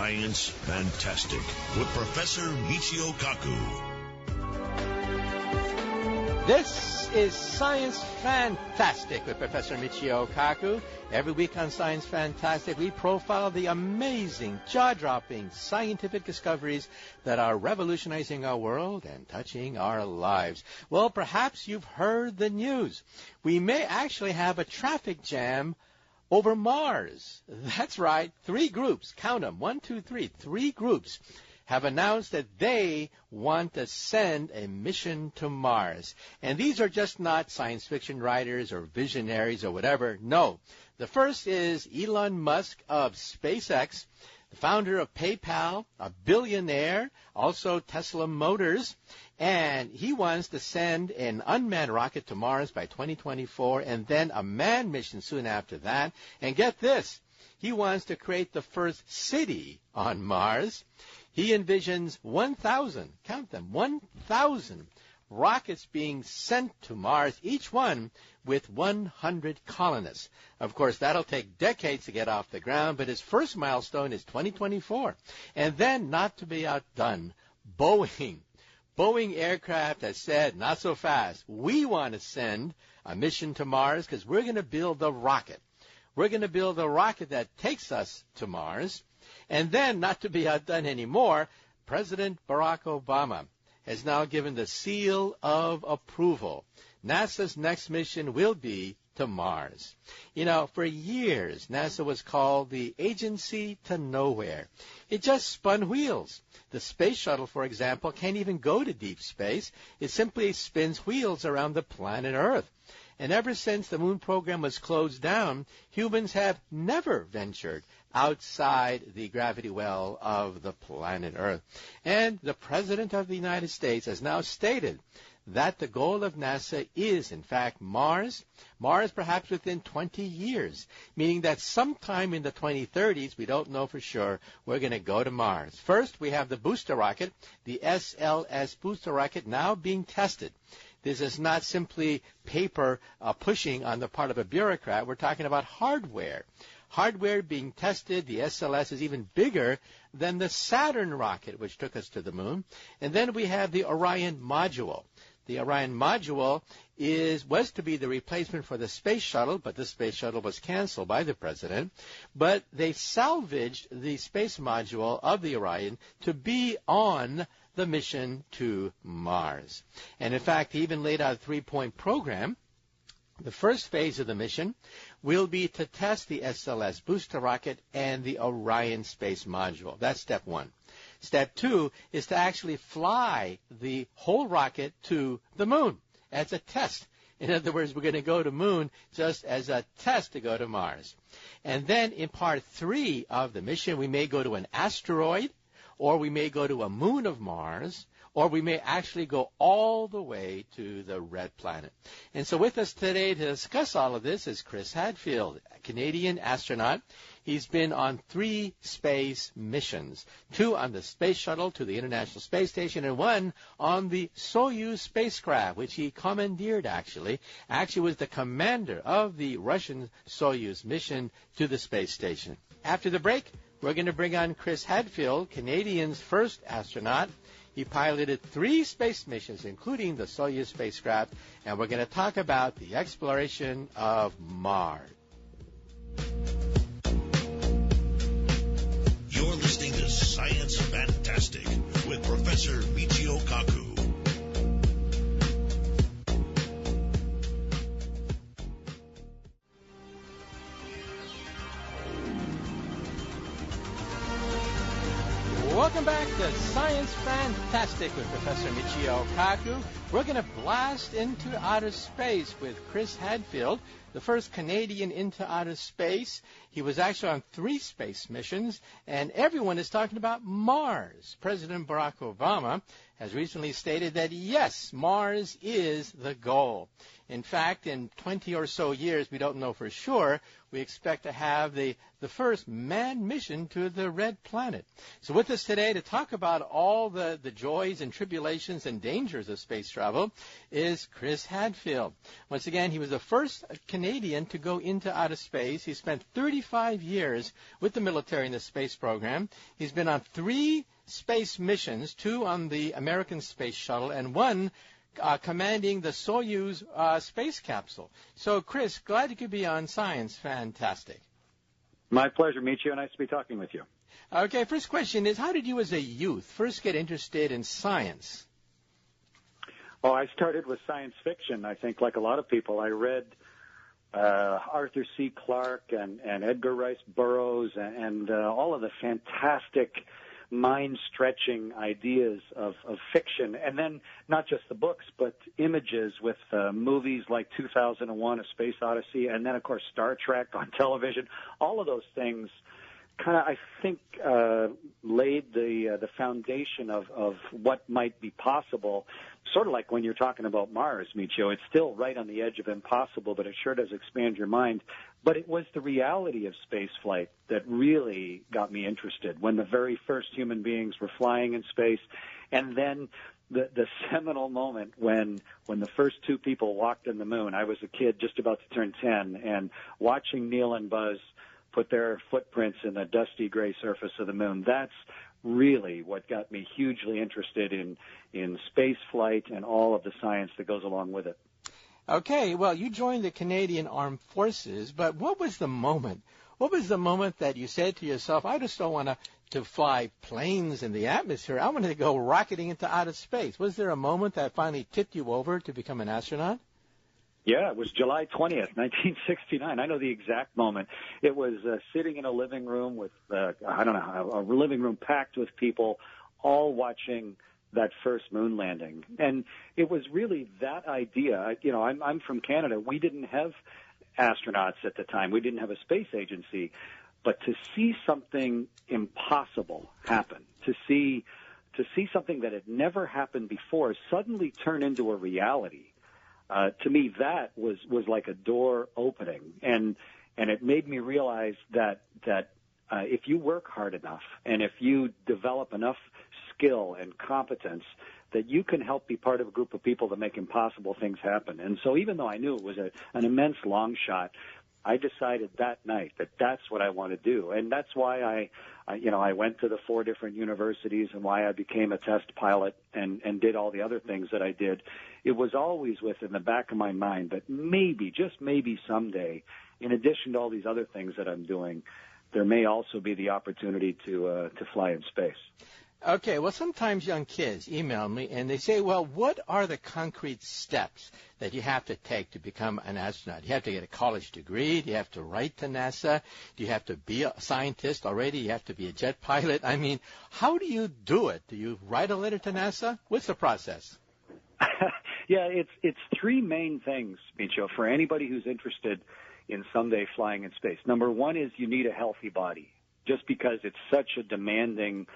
Science Fantastic with Professor Michio Kaku. This is Science Fantastic with Professor Michio Kaku. Every week on Science Fantastic, we profile the amazing, jaw-dropping scientific discoveries that are revolutionizing our world and touching our lives. Well, perhaps you've heard the news. We may actually have a traffic jam over Mars. That's right. 3 groups, count them, 1, 2, 3, 3 groups have announced that they want to send a mission to Mars. And these are just not science fiction writers or visionaries or whatever. No. The first is Elon Musk of SpaceX, the founder of PayPal, a billionaire, also Tesla Motors, and he wants to send an unmanned rocket to Mars by 2024 and then a manned mission soon after that. And get this, he wants to create the first city on Mars. He envisions 1,000, count them, 1,000 rockets being sent to Mars, each one with 100 colonists. Of course, that'll take decades to get off the ground, but his first milestone is 2024. And then, not to be outdone, Boeing Aircraft has said, not so fast. We want to send a mission to Mars because we're going to build a rocket. We're going to build a rocket that takes us to Mars. And then, not to be outdone anymore, President Barack Obama has now given the seal of approval. NASA's next mission will be to Mars. You know, for years, NASA was called the agency to nowhere. It just spun wheels. The space shuttle, for example, can't even go to deep space. It simply spins wheels around the planet Earth. And ever since the moon program was closed down, humans have never ventured outside the gravity well of the planet Earth. And the President of the United States has now stated that the goal of NASA is, in fact, Mars perhaps within 20 years, meaning that sometime in the 2030s, we don't know for sure, we're going to go to Mars. First, we have the booster rocket, the SLS booster rocket, now being tested. This is not simply paper pushing on the part of a bureaucrat. We're talking about hardware. Hardware being tested. The SLS is even bigger than the Saturn rocket, which took us to the moon. And then we have the Orion module. The Orion module was to be the replacement for the space shuttle, but the space shuttle was canceled by the president. But they salvaged the space module of the Orion to be on the mission to Mars. And in fact, he even laid out a 3-point program. The first phase of the mission will be to test the SLS booster rocket and the Orion space module. That's step 1. Step 2 is to actually fly the whole rocket to the moon as a test. In other words, we're going to go to moon just as a test to go to Mars. And then in part 3 of the mission, we may go to an asteroid, or we may go to a moon of Mars, or we may actually go all the way to the red planet. And so with us today to discuss all of this is Chris Hadfield, a Canadian astronaut. He's been on 3 space missions, 2 on the space shuttle to the International Space Station and 1 on the Soyuz spacecraft, which he commandeered actually was the commander of the Russian Soyuz mission to the space station. After the break, we're going to bring on Chris Hadfield, Canadian's first astronaut. He piloted 3 space missions, including the Soyuz spacecraft, and we're going to talk about the exploration of Mars. You're listening to Science Fantastic with Professor Michio Kaku. Welcome back to Science Fantastic with Professor Michio Kaku. We're going to blast into outer space with Chris Hadfield, the first Canadian into outer space. He was actually on 3 space missions, and everyone is talking about Mars. President Barack Obama has recently stated that, yes, Mars is the goal. In fact, in 20 or so years, we don't know for sure, we expect to have the first manned mission to the red planet. So with us today to talk about all the joys and tribulations and dangers of space travel, travel is Chris Hadfield. Once again, he was the first Canadian to go into outer space. He spent 35 years with the military in the space program. He's been on 3 space missions, 2 on the American space shuttle and 1 commanding the Soyuz space capsule. So, Chris, glad you could be on Science Fantastic. My pleasure, Michio. Nice to be talking with you. Okay, first question is, how did you as a youth first get interested in science? Well, I started with science fiction, I think, like a lot of people. I read Arthur C. Clarke and Edgar Rice Burroughs and all of the fantastic mind-stretching ideas of fiction, and then not just the books, but images with movies like 2001: A Space Odyssey, and then, of course, Star Trek on television. All of those things kind of, I think, laid the foundation of what might be possible. Sort of like when you're talking about Mars, Michio. It's still right on the edge of impossible, but it sure does expand your mind. But it was the reality of space flight that really got me interested when the very first human beings were flying in space, and then the seminal moment when the first 2 people walked on the moon. I was a kid just about to turn 10, and watching Neil and Buzz put their footprints in the dusty gray surface of the moon. That's really what got me hugely interested in space flight and all of the science that goes along with it. Okay, well, you joined the Canadian Armed Forces, but what was the moment? What was the moment that you said to yourself, I just don't want to fly planes in the atmosphere. I want to go rocketing into outer space. Was there a moment that finally tipped you over to become an astronaut? Yeah, it was July 20th, 1969. I know the exact moment. It was sitting in a living room with, a living room packed with people, all watching that first moon landing. And it was really that idea. You know, I'm from Canada. We didn't have astronauts at the time. We didn't have a space agency. But to see something impossible happen, to see something that had never happened before suddenly turn into a reality, to me, that was like a door opening, and it made me realize that if you work hard enough and if you develop enough skill and competence, that you can help be part of a group of people that make impossible things happen. And so, even though I knew it was an immense long shot, I decided that night that that's what I want to do, and that's why I went to the 4 different universities and why I became a test pilot and did all the other things that I did. It was always within the back of my mind that maybe, just maybe someday, in addition to all these other things that I'm doing, there may also be the opportunity to fly in space. Okay, well, sometimes young kids email me and they say, well, what are the concrete steps that you have to take to become an astronaut? You have to get a college degree? Do you have to write to NASA? Do you have to be a scientist already? You have to be a jet pilot? I mean, how do you do it? Do you write a letter to NASA? What's the process? Yeah, it's 3 main things, Michio, for anybody who's interested in someday flying in space. Number 1 is you need a healthy body, just because it's such a demanding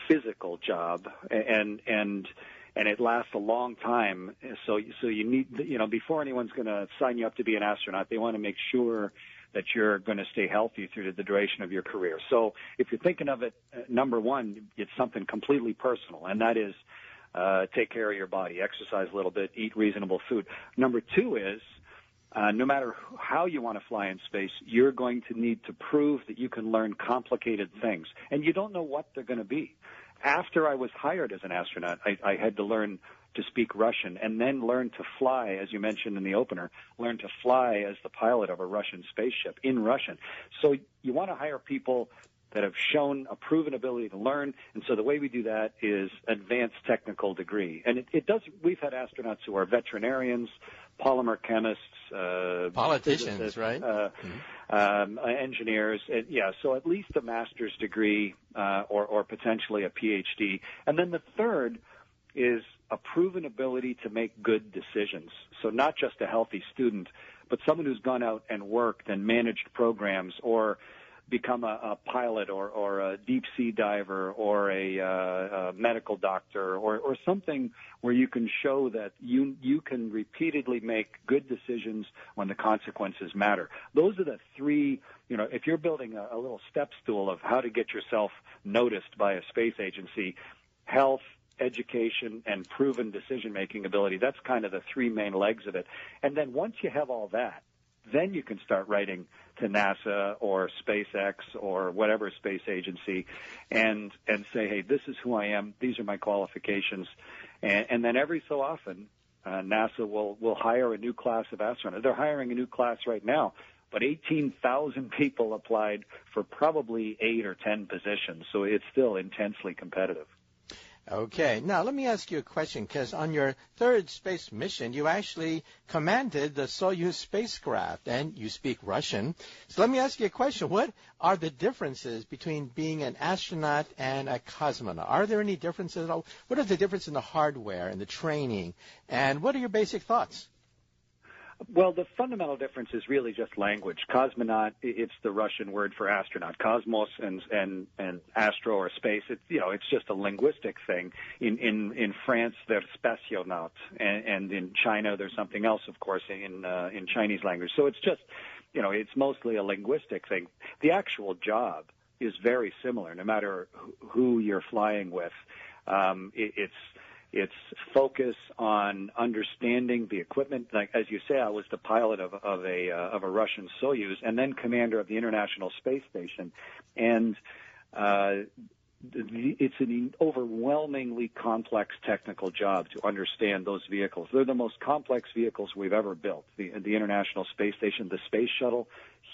physical job, and it lasts a long time. So you need, before anyone's going to sign you up to be an astronaut, they want to make sure that you're going to stay healthy through the duration of your career. So if you're thinking of it, number 1, it's something completely personal, and that is take care of your body, exercise a little bit, eat reasonable food. Number 2 is no matter how you want to fly in space, you're going to need to prove that you can learn complicated things. And you don't know what they're going to be. After I was hired as an astronaut, I had to learn to speak Russian and then learn to fly, as you mentioned in the opener, learn to fly as the pilot of a Russian spaceship in Russian. So you want to hire people that have shown a proven ability to learn. And so the way we do that is advanced technical degree. And it does, we've had astronauts who are veterinarians, polymer chemists, politicians, right? Engineers. And so at least a master's degree or potentially a PhD. And then the third is a proven ability to make good decisions. So not just a healthy student, but someone who's gone out and worked and managed programs or become a pilot or a deep sea diver or a medical doctor or something where you can show that you can repeatedly make good decisions when the consequences matter. Those are the 3, if you're building a little step stool of how to get yourself noticed by a space agency, health, education, and proven decision-making ability. That's kind of the three main legs of it. And then once you have all that, then you can start writing to NASA or SpaceX or whatever space agency and say, hey, this is who I am. These are my qualifications. And then every so often, NASA will hire a new class of astronauts. They're hiring a new class right now, but 18,000 people applied for probably 8 or 10 positions. So it's still intensely competitive. Okay. Now, let me ask you a question, because on your third space mission, you actually commanded the Soyuz spacecraft, and you speak Russian. So let me ask you a question. What are the differences between being an astronaut and a cosmonaut? Are there any differences at all? What is the difference in the hardware and the training? And what are your basic thoughts? Well, the fundamental difference is really just language. Cosmonaut, it's the Russian word for astronaut. Cosmos and astro or space, it's just a linguistic thing. In France, they're spationaut, and in China, there's something else, of course, in Chinese language. So it's just, it's mostly a linguistic thing. The actual job is very similar, no matter who you're flying with. It's focus on understanding the equipment. Like, as you say, I was the pilot of a Russian Soyuz, and then commander of the International Space Station, and it's an overwhelmingly complex technical job to understand those vehicles. They're the most complex vehicles we've ever built. The International Space Station, the Space Shuttle,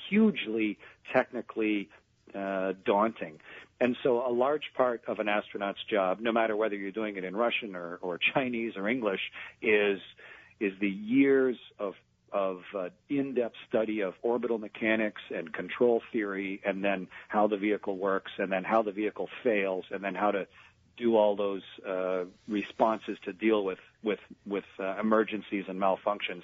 hugely technically daunting. And so a large part of an astronaut's job, no matter whether you're doing it in Russian or Chinese or English, is the years of in-depth study of orbital mechanics and control theory, and then how the vehicle works, and then how the vehicle fails, and then how to do all those responses to deal with emergencies and malfunctions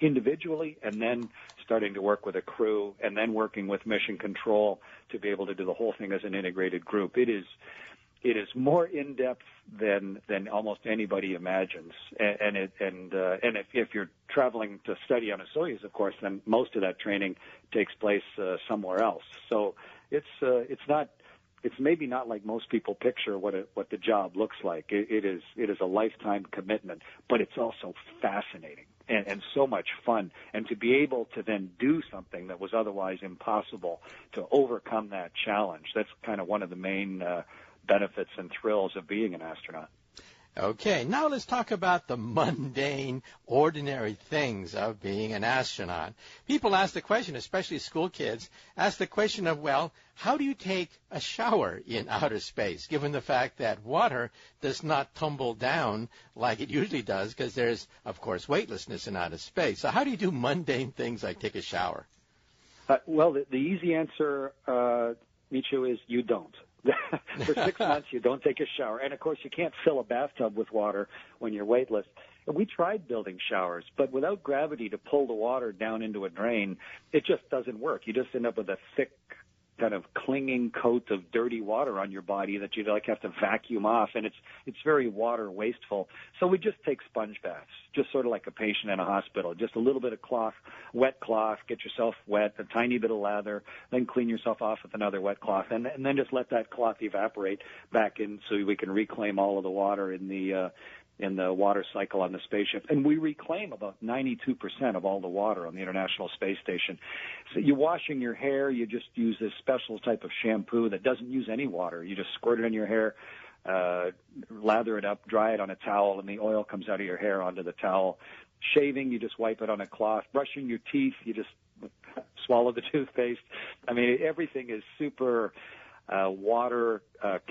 individually, and then starting to work with a crew, and then working with mission control to be able to do the whole thing as an integrated group. It is more in depth than almost anybody imagines, and if you're traveling to study on a Soyuz, of course, then most of that training takes place somewhere else. So it's maybe not like most people picture what the job looks like. It is a lifetime commitment, but it's also fascinating and so much fun. And to be able to then do something that was otherwise impossible, to overcome that challenge, that's kind of one of the main benefits and thrills of being an astronaut. Okay, now let's talk about the mundane, ordinary things of being an astronaut. People ask the question, especially school kids, ask the question of, well, how do you take a shower in outer space, given the fact that water does not tumble down like it usually does, because there's, of course, weightlessness in outer space. So how do you do mundane things like take a shower? Well, the easy answer, Michio, is you don't. For 6 months, you don't take a shower. And, of course, you can't fill a bathtub with water when you're weightless. And we tried building showers, but without gravity to pull the water down into a drain, it just doesn't work. You just end up with a thick, kind of clinging coat of dirty water on your body that you have to vacuum off, and it's very water wasteful. So we just take sponge baths, just sort of like a patient in a hospital. Just a little bit of cloth, wet cloth, get yourself wet, a tiny bit of lather, then clean yourself off with another wet cloth, and then just let that cloth evaporate back in so we can reclaim all of the water in the water cycle on the spaceship. And we reclaim about 92% of all the water on the International Space Station. So you're washing your hair, you just use this special type of shampoo that doesn't use any water. You just squirt it in your hair, lather it up, dry it on a towel, and the oil comes out of your hair onto the towel. Shaving, you just wipe it on a cloth. Brushing your teeth, you just swallow the toothpaste. I mean, everything is super water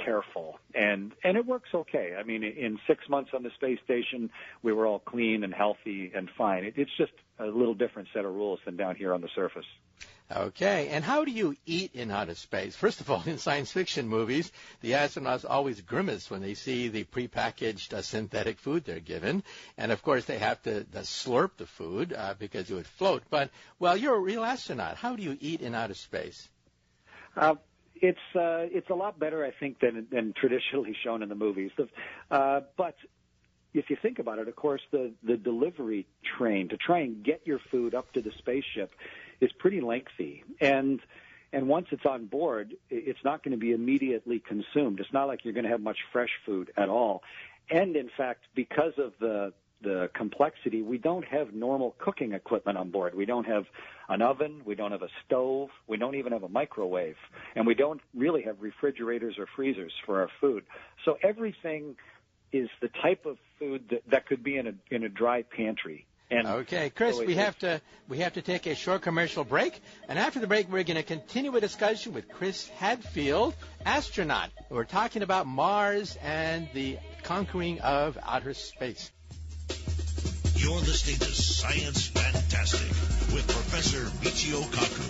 careful, and it works okay. I mean, in 6 months on the space station, we were all clean and healthy and fine. It's just a little different set of rules than down here on the surface. Okay, and how do you eat in outer space? First of all, in science fiction movies, the astronauts always grimace when they see the prepackaged synthetic food they're given, and of course they have to slurp the food because it would float. But, well, you're a real astronaut. How do you eat in outer space? It's a lot better, I think, than traditionally shown in the movies. But if you think about it, of course, the delivery train to try and get your food up to the spaceship is pretty lengthy. And once it's on board, it's not going to be immediately consumed. It's not like you're going to have much fresh food at all. And in fact, because of the complexity, we don't have normal cooking equipment on board. We don't have an oven, we don't have a stove, we don't even have a microwave, and we don't really have refrigerators or freezers for our food. So everything is the type of food that could be in a dry pantry. And okay, Chris, so we have to take a short commercial break, and after the break, we're going to continue a discussion with Chris Hadfield, astronaut. We're talking about Mars and the conquering of outer space. You're listening to Science Fantastic with Professor Michio Kaku.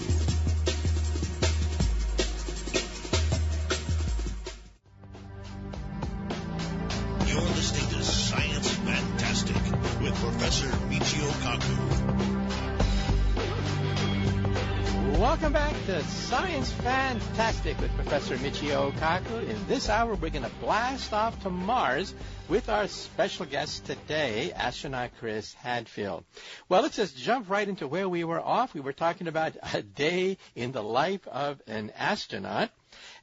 You're listening to Science Fantastic with Professor Michio Kaku. Welcome back to Science Fantastic with Professor Michio Kaku. In this hour, we're going to blast off to Mars with our special guest today, astronaut Chris Hadfield. Well, let's just jump right into where we were off. We were talking about a day in the life of an astronaut.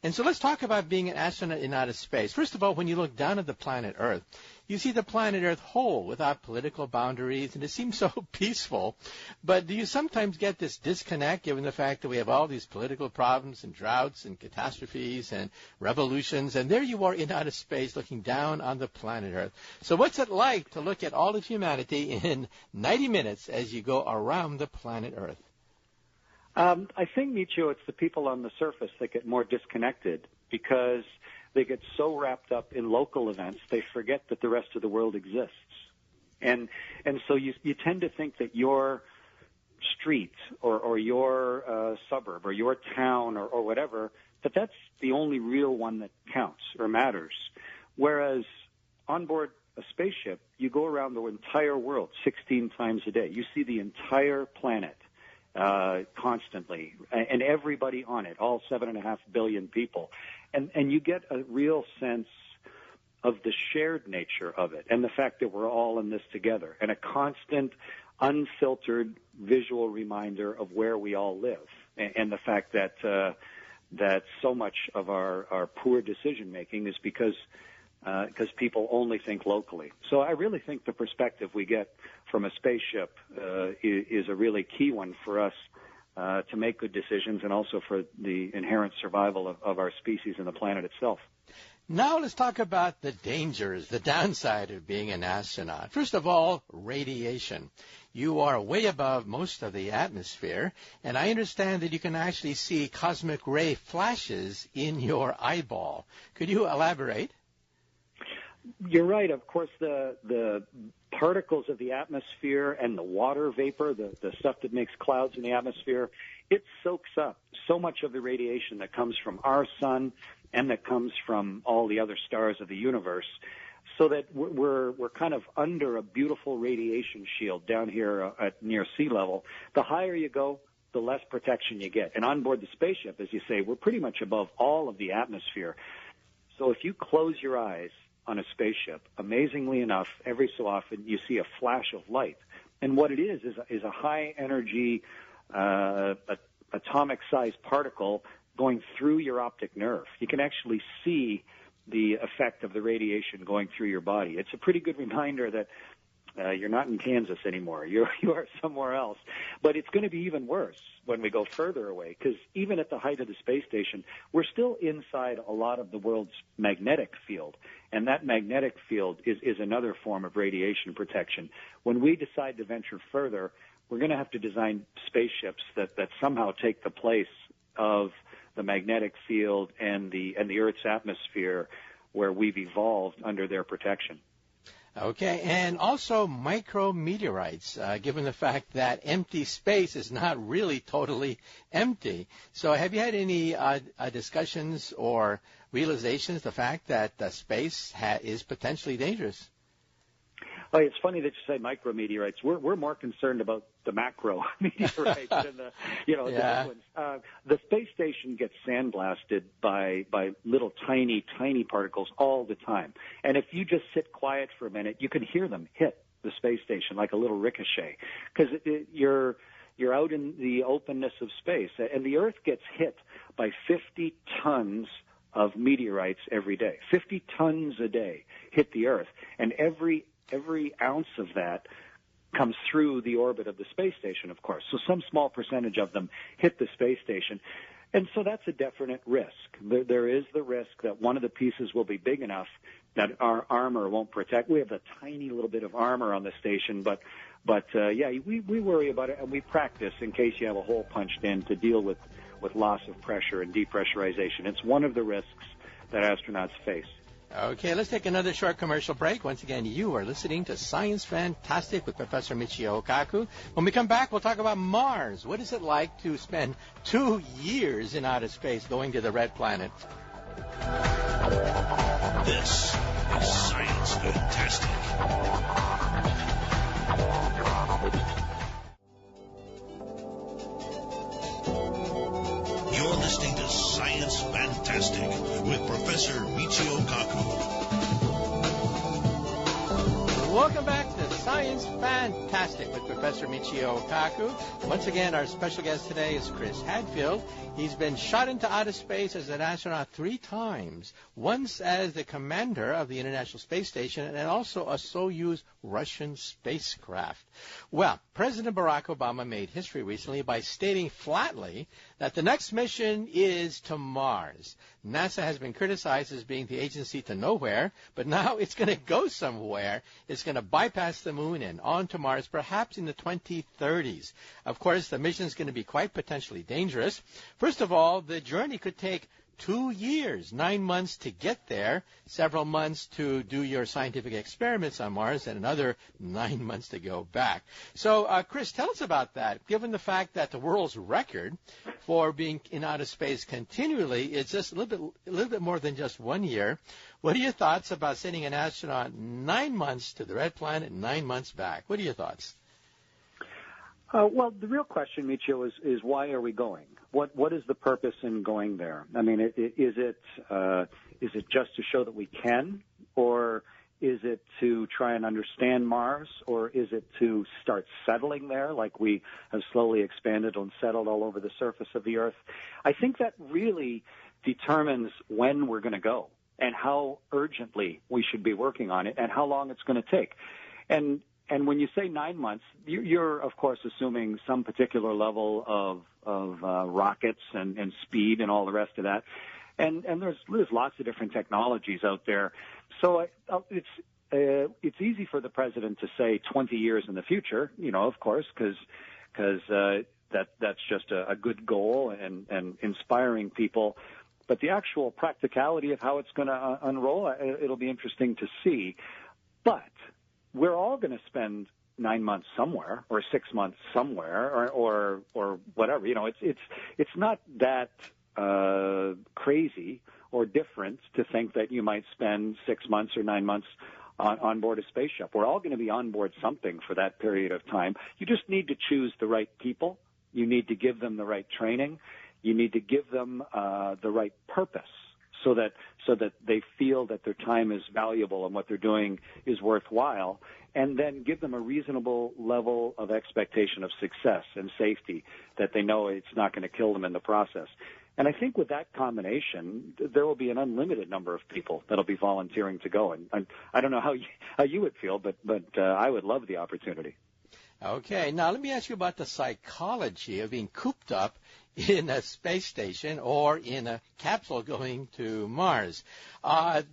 And so let's talk about being an astronaut in outer space. First of all, when you look down at the planet Earth, you see the planet Earth whole without political boundaries, and it seems so peaceful. But do you sometimes get this disconnect given the fact that we have all these political problems and droughts and catastrophes and revolutions, and there you are in outer space looking down on the planet Earth. So what's it like to look at all of humanity in 90 minutes as you go around the planet Earth? I think, Michio, it's the people on the surface that get more disconnected because they get so wrapped up in local events, they forget that the rest of the world exists. And so you tend to think that your street or your suburb or your town or whatever, that that's the only real one that counts or matters. Whereas on board a spaceship, you go around the entire world 16 times a day. You see the entire planet constantly, and everybody on it, all 7.5 billion people. And you get a real sense of the shared nature of it and the fact that we're all in this together, and a constant, unfiltered visual reminder of where we all live, and the fact that that so much of our poor decision-making is because people only think locally. So I really think the perspective we get from a spaceship is a really key one for us to make good decisions, and also for the inherent survival of our species and the planet itself. Now let's talk about the dangers, the downside of being an astronaut. First of all, radiation. You are way above most of the atmosphere, and I understand that you can actually see cosmic ray flashes in your eyeball. Could you elaborate? You're right. Of course, the particles of the atmosphere and the water vapor, the stuff that makes clouds in the atmosphere, it soaks up so much of the radiation that comes from our sun and that comes from all the other stars of the universe, so that we're kind of under a beautiful radiation shield down here at near sea level. The higher you go, the less protection you get. And on board the spaceship, as you say, we're pretty much above all of the atmosphere. So if you close your eyes on a spaceship, amazingly enough, every so often you see a flash of light. And what it is a high energy atomic-sized particle going through your optic nerve. You can actually see the effect of the radiation going through your body. It's a pretty good reminder that you're not in Kansas anymore. You are somewhere else. But it's going to be even worse when we go further away, because even at the height of the space station, we're still inside a lot of the world's magnetic field. And that magnetic field is another form of radiation protection. When we decide to venture further, we're going to have to design spaceships that somehow take the place of the magnetic field and the Earth's atmosphere, where we've evolved under their protection. Okay, and also micrometeorites, given the fact that empty space is not really totally empty. So have you had any discussions or realizations, the fact that space is potentially dangerous? Oh, it's funny that you say micrometeorites. We're more concerned about the macro meteorites than the big ones. The space station gets sandblasted by little tiny particles all the time. And if you just sit quiet for a minute, you can hear them hit the space station like a little ricochet, because you're out in the openness of space. And the Earth gets hit by 50 tons of meteorites every day. 50 tons a day hit the Earth, and every ounce of that comes through the orbit of the space station, of course. So some small percentage of them hit the space station. And so that's a definite risk. There is the risk that one of the pieces will be big enough that our armor won't protect. We have a tiny little bit of armor on the station, but we worry about it, and we practice in case you have a hole punched in to deal with loss of pressure and depressurization. It's one of the risks that astronauts face. Okay, let's take another short commercial break. Once again, you are listening to Science Fantastic with Professor Michio Kaku. When we come back, we'll talk about Mars. What is it like to spend 2 years in outer space going to the red planet? This is Science Fantastic. You're listening to Science Fantastic with Professor Michio Kaku. Welcome back to Science Fantastic with Professor Michio Kaku. Once again, our special guest today is Chris Hadfield. He's been shot into outer space as an astronaut 3 times, once as the commander of the International Space Station and also a Soyuz Russian spacecraft. Well, President Barack Obama made history recently by stating flatly that the next mission is to Mars. NASA has been criticized as being the agency to nowhere, but now it's going to go somewhere. It's going to bypass the moon and on to Mars, perhaps in the 2030s. Of course, the mission is going to be quite potentially dangerous. First of all, the journey could take 2 years, 9 months to get there, several months to do your scientific experiments on Mars, and another 9 months to go back. So, Chris, tell us about that. Given the fact that the world's record for being in outer space continually is just a little bit more than just 1 year, what are your thoughts about sending an astronaut 9 months to the red planet and 9 months back? What are your thoughts? Well, the real question, Michio, is why are we going? What is the purpose in going there? I mean, is it just to show that we can, or is it to try and understand Mars, or is it to start settling there, like we have slowly expanded and settled all over the surface of the Earth? I think that really determines when we're going to go and how urgently we should be working on it and how long it's going to take. And when you say 9 months, you're of course assuming some particular level of rockets and speed and all the rest of that. And there's lots of different technologies out there. So it's easy for the president to say 20 years in the future, of course, because that's just a good goal and inspiring people. But the actual practicality of how it's going to unroll, it'll be interesting to see. But we're all going to spend 9 months somewhere, or 6 months somewhere, or whatever. It's not that crazy or different to think that you might spend 6 months or 9 months on board a spaceship. We're all going to be on board something for that period of time. You just need to choose the right people. You need to give them the right training. You need to give them the right purpose, so that they feel that their time is valuable and what they're doing is worthwhile, and then give them a reasonable level of expectation of success and safety, that they know it's not going to kill them in the process. And I think with that combination, there will be an unlimited number of people that'll be volunteering to go. And I don't know how you would feel, but I would love the opportunity. Okay, now let me ask you about the psychology of being cooped up in a space station or in a capsule going to Mars.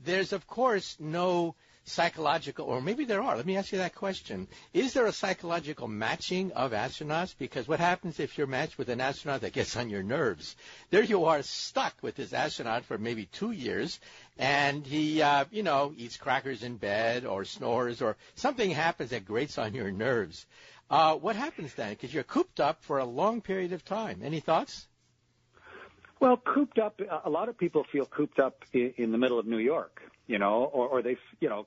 There's, of course, no psychological, or maybe there are. Let me ask you that question. Is there a psychological matching of astronauts? Because what happens if you're matched with an astronaut that gets on your nerves? There you are, stuck with this astronaut for maybe 2 years, and he, eats crackers in bed or snores, or something happens that grates on your nerves. What happens then? Because you're cooped up for a long period of time. Any thoughts? Well, cooped up, a lot of people feel cooped up in the middle of New York, or they,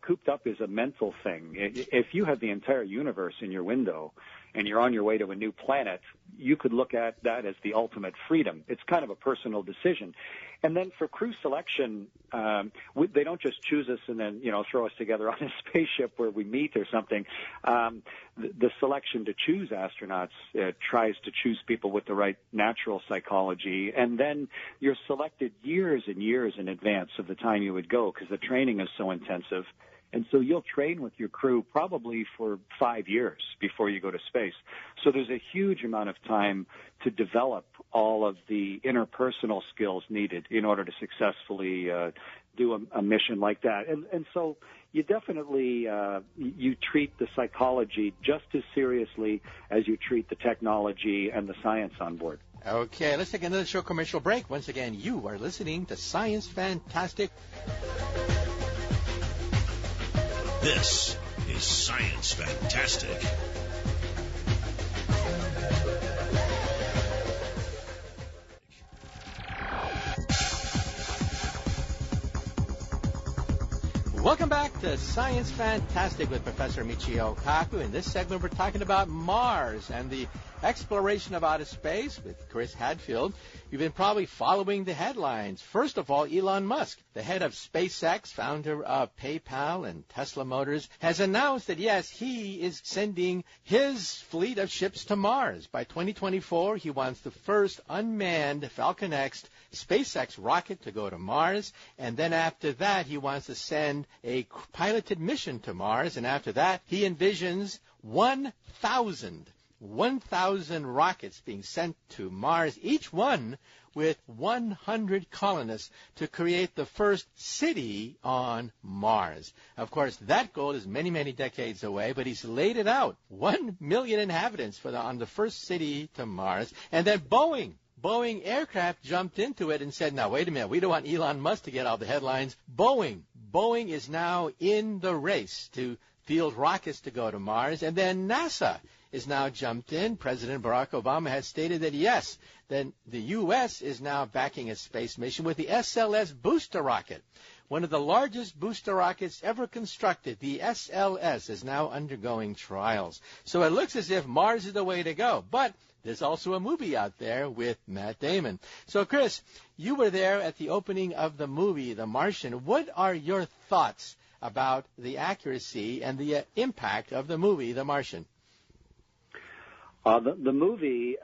cooped up is a mental thing. If you have the entire universe in your window and you're on your way to a new planet, you could look at that as the ultimate freedom. It's kind of a personal decision. And then for crew selection, they don't just choose us and then, throw us together on a spaceship where we meet or something. The selection to choose astronauts tries to choose people with the right natural psychology. And then you're selected years and years in advance of the time you would go because the training is so intensive. And so you'll train with your crew probably for 5 years before you go to space. So there's a huge amount of time to develop all of the interpersonal skills needed in order to successfully do a mission like that. And so you definitely you treat the psychology just as seriously as you treat the technology and the science on board. Okay, let's take another short commercial break. Once again, you are listening to Science Fantastic. This is Science Fantastic. Welcome back to Science Fantastic with Professor Michio Kaku. In this segment, we're talking about Mars and the exploration of outer space with Chris Hadfield. You've been probably following the headlines. First of all, Elon Musk, the head of SpaceX, founder of PayPal and Tesla Motors, has announced that, yes, he is sending his fleet of ships to Mars. By 2024, he wants the first unmanned Falcon X SpaceX rocket to go to Mars. And then after that, he wants to send a piloted mission to Mars. And after that, he envisions 1,000 rockets being sent to Mars, each one with 100 colonists to create the first city on Mars. Of course, that goal is many, many decades away, but he's laid it out. 1 million inhabitants on the first city to Mars. And then Boeing Aircraft jumped into it and said, now, wait a minute, we don't want Elon Musk to get all the headlines. Boeing is now in the race to field rockets to go to Mars. And then NASA is now jumped in. President Barack Obama has stated that, yes, then the U.S. is now backing a space mission with the SLS booster rocket. One of the largest booster rockets ever constructed, the SLS, is now undergoing trials. So it looks as if Mars is the way to go. But there's also a movie out there with Matt Damon. So, Chris, you were there at the opening of the movie, The Martian. What are your thoughts about the accuracy and the impact of the movie, The Martian? The movie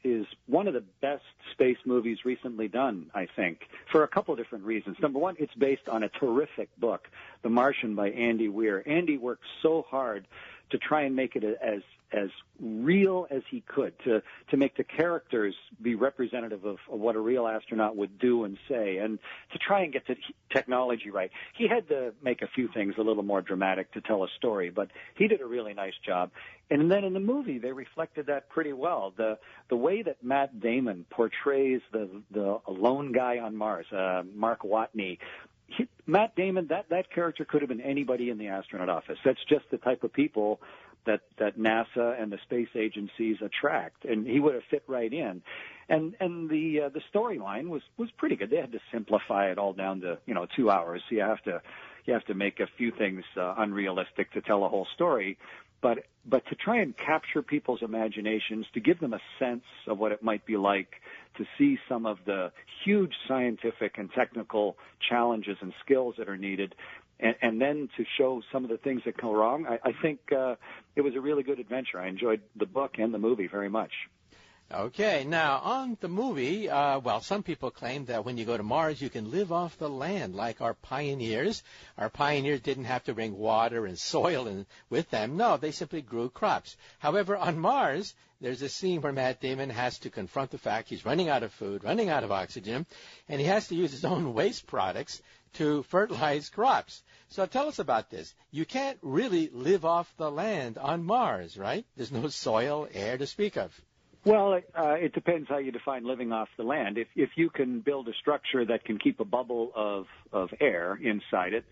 is one of the best space movies recently done, I think, for a couple of different reasons. Number one, it's based on a terrific book, The Martian by Andy Weir. Andy worked so hard to try and make it as real as he could, to make the characters be representative of what a real astronaut would do and say, and to try and get the technology right. He had to make a few things a little more dramatic to tell a story, but he did a really nice job. And then in the movie, they reflected that pretty well. The way that Matt Damon portrays the lone guy on Mars, Mark Watney, Matt Damon, that character could have been anybody in the astronaut office. That's just the type of people that NASA and the space agencies attract, and he would have fit right in. And the storyline was pretty good. They had to simplify it all down to 2 hours. So you have to make a few things unrealistic to tell a whole story. But to try and capture people's imaginations, to give them a sense of what it might be like to see some of the huge scientific and technical challenges and skills that are needed, and then to show some of the things that go wrong, I think it was a really good adventure. I enjoyed the book and the movie very much. Okay, now on the movie, some people claim that when you go to Mars, you can live off the land like our pioneers. Our pioneers didn't have to bring water and soil with them. No, they simply grew crops. However, on Mars, there's a scene where Matt Damon has to confront the fact he's running out of food, running out of oxygen, and he has to use his own waste products to fertilize crops. So tell us about this. You can't really live off the land on Mars, right? There's no soil, air to speak of. Well, it depends how you define living off the land. If you can build a structure that can keep a bubble of air inside it,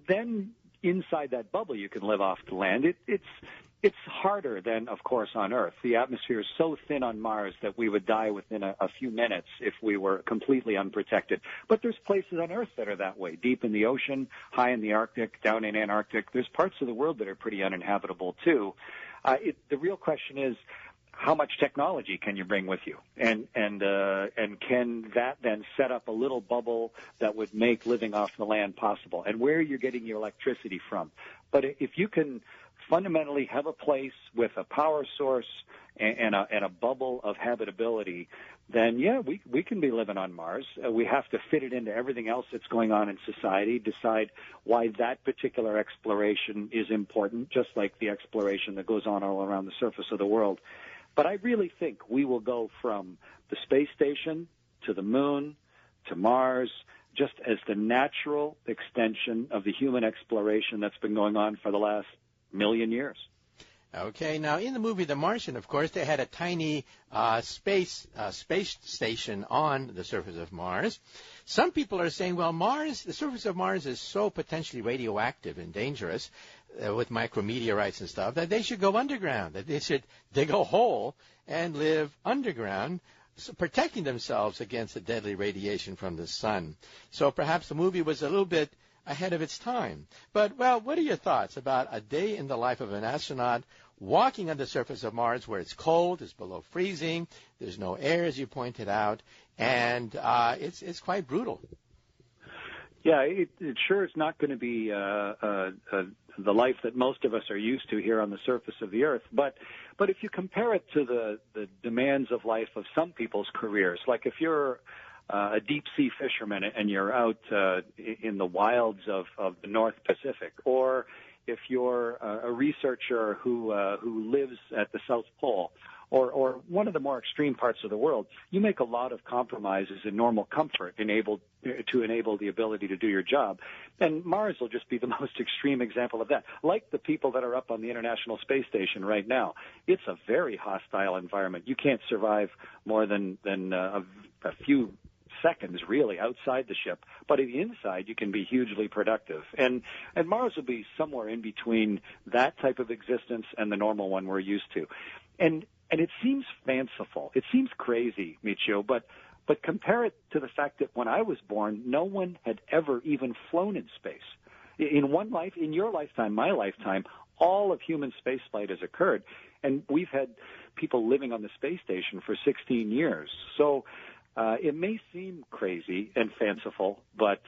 then inside that bubble you can live off the land. It's harder than, of course, on Earth. The atmosphere is so thin on Mars that we would die within a few minutes if we were completely unprotected. But there's places on Earth that are that way, deep in the ocean, high in the Arctic, down in Antarctic. There's parts of the world that are pretty uninhabitable, too. The real question is, how much technology can you bring with you, and can that then set up a little bubble that would make living off the land possible, and where you're getting your electricity from. But if you can fundamentally have a place with a power source and a bubble of habitability, then yeah, we can be living on Mars. We have to fit it into everything else that's going on in society, decide why that particular exploration is important, just like the exploration that goes on all around the surface of the world. But I really think we will go from the space station to the moon to Mars, just as the natural extension of the human exploration that's been going on for the last million years. Okay, now in the movie The Martian, of course, they had a tiny space station on the surface of Mars. Some people are saying, well, the surface of Mars is so potentially radioactive and dangerous with micrometeorites and stuff that they should go underground, that they should dig a hole and live underground, protecting themselves against the deadly radiation from the sun. So perhaps the movie was a little bit ahead of its time. But, well, what are your thoughts about a day in the life of an astronaut walking on the surface of Mars where it's cold, it's below freezing, there's no air, as you pointed out, and it's quite brutal? Yeah, it sure is not going to be the life that most of us are used to here on the surface of the Earth. But if you compare it to the demands of life of some people's careers, like if you're a deep-sea fisherman and you're out in the wilds of the North Pacific, or if you're a researcher who lives at the South Pole, or one of the more extreme parts of the world, you make a lot of compromises in normal comfort to enable the ability to do your job. And Mars will just be the most extreme example of that. Like the people that are up on the International Space Station right now, it's a very hostile environment. You can't survive more than a few seconds, really, outside the ship. But in the inside, you can be hugely productive. And Mars will be somewhere in between that type of existence and the normal one we're used to. And it seems fanciful. It seems crazy, Michio, but compare it to the fact that when I was born, no one had ever even flown in space. In your lifetime, my lifetime, all of human spaceflight has occurred. And we've had people living on the space station for 16 years. So it may seem crazy and fanciful, but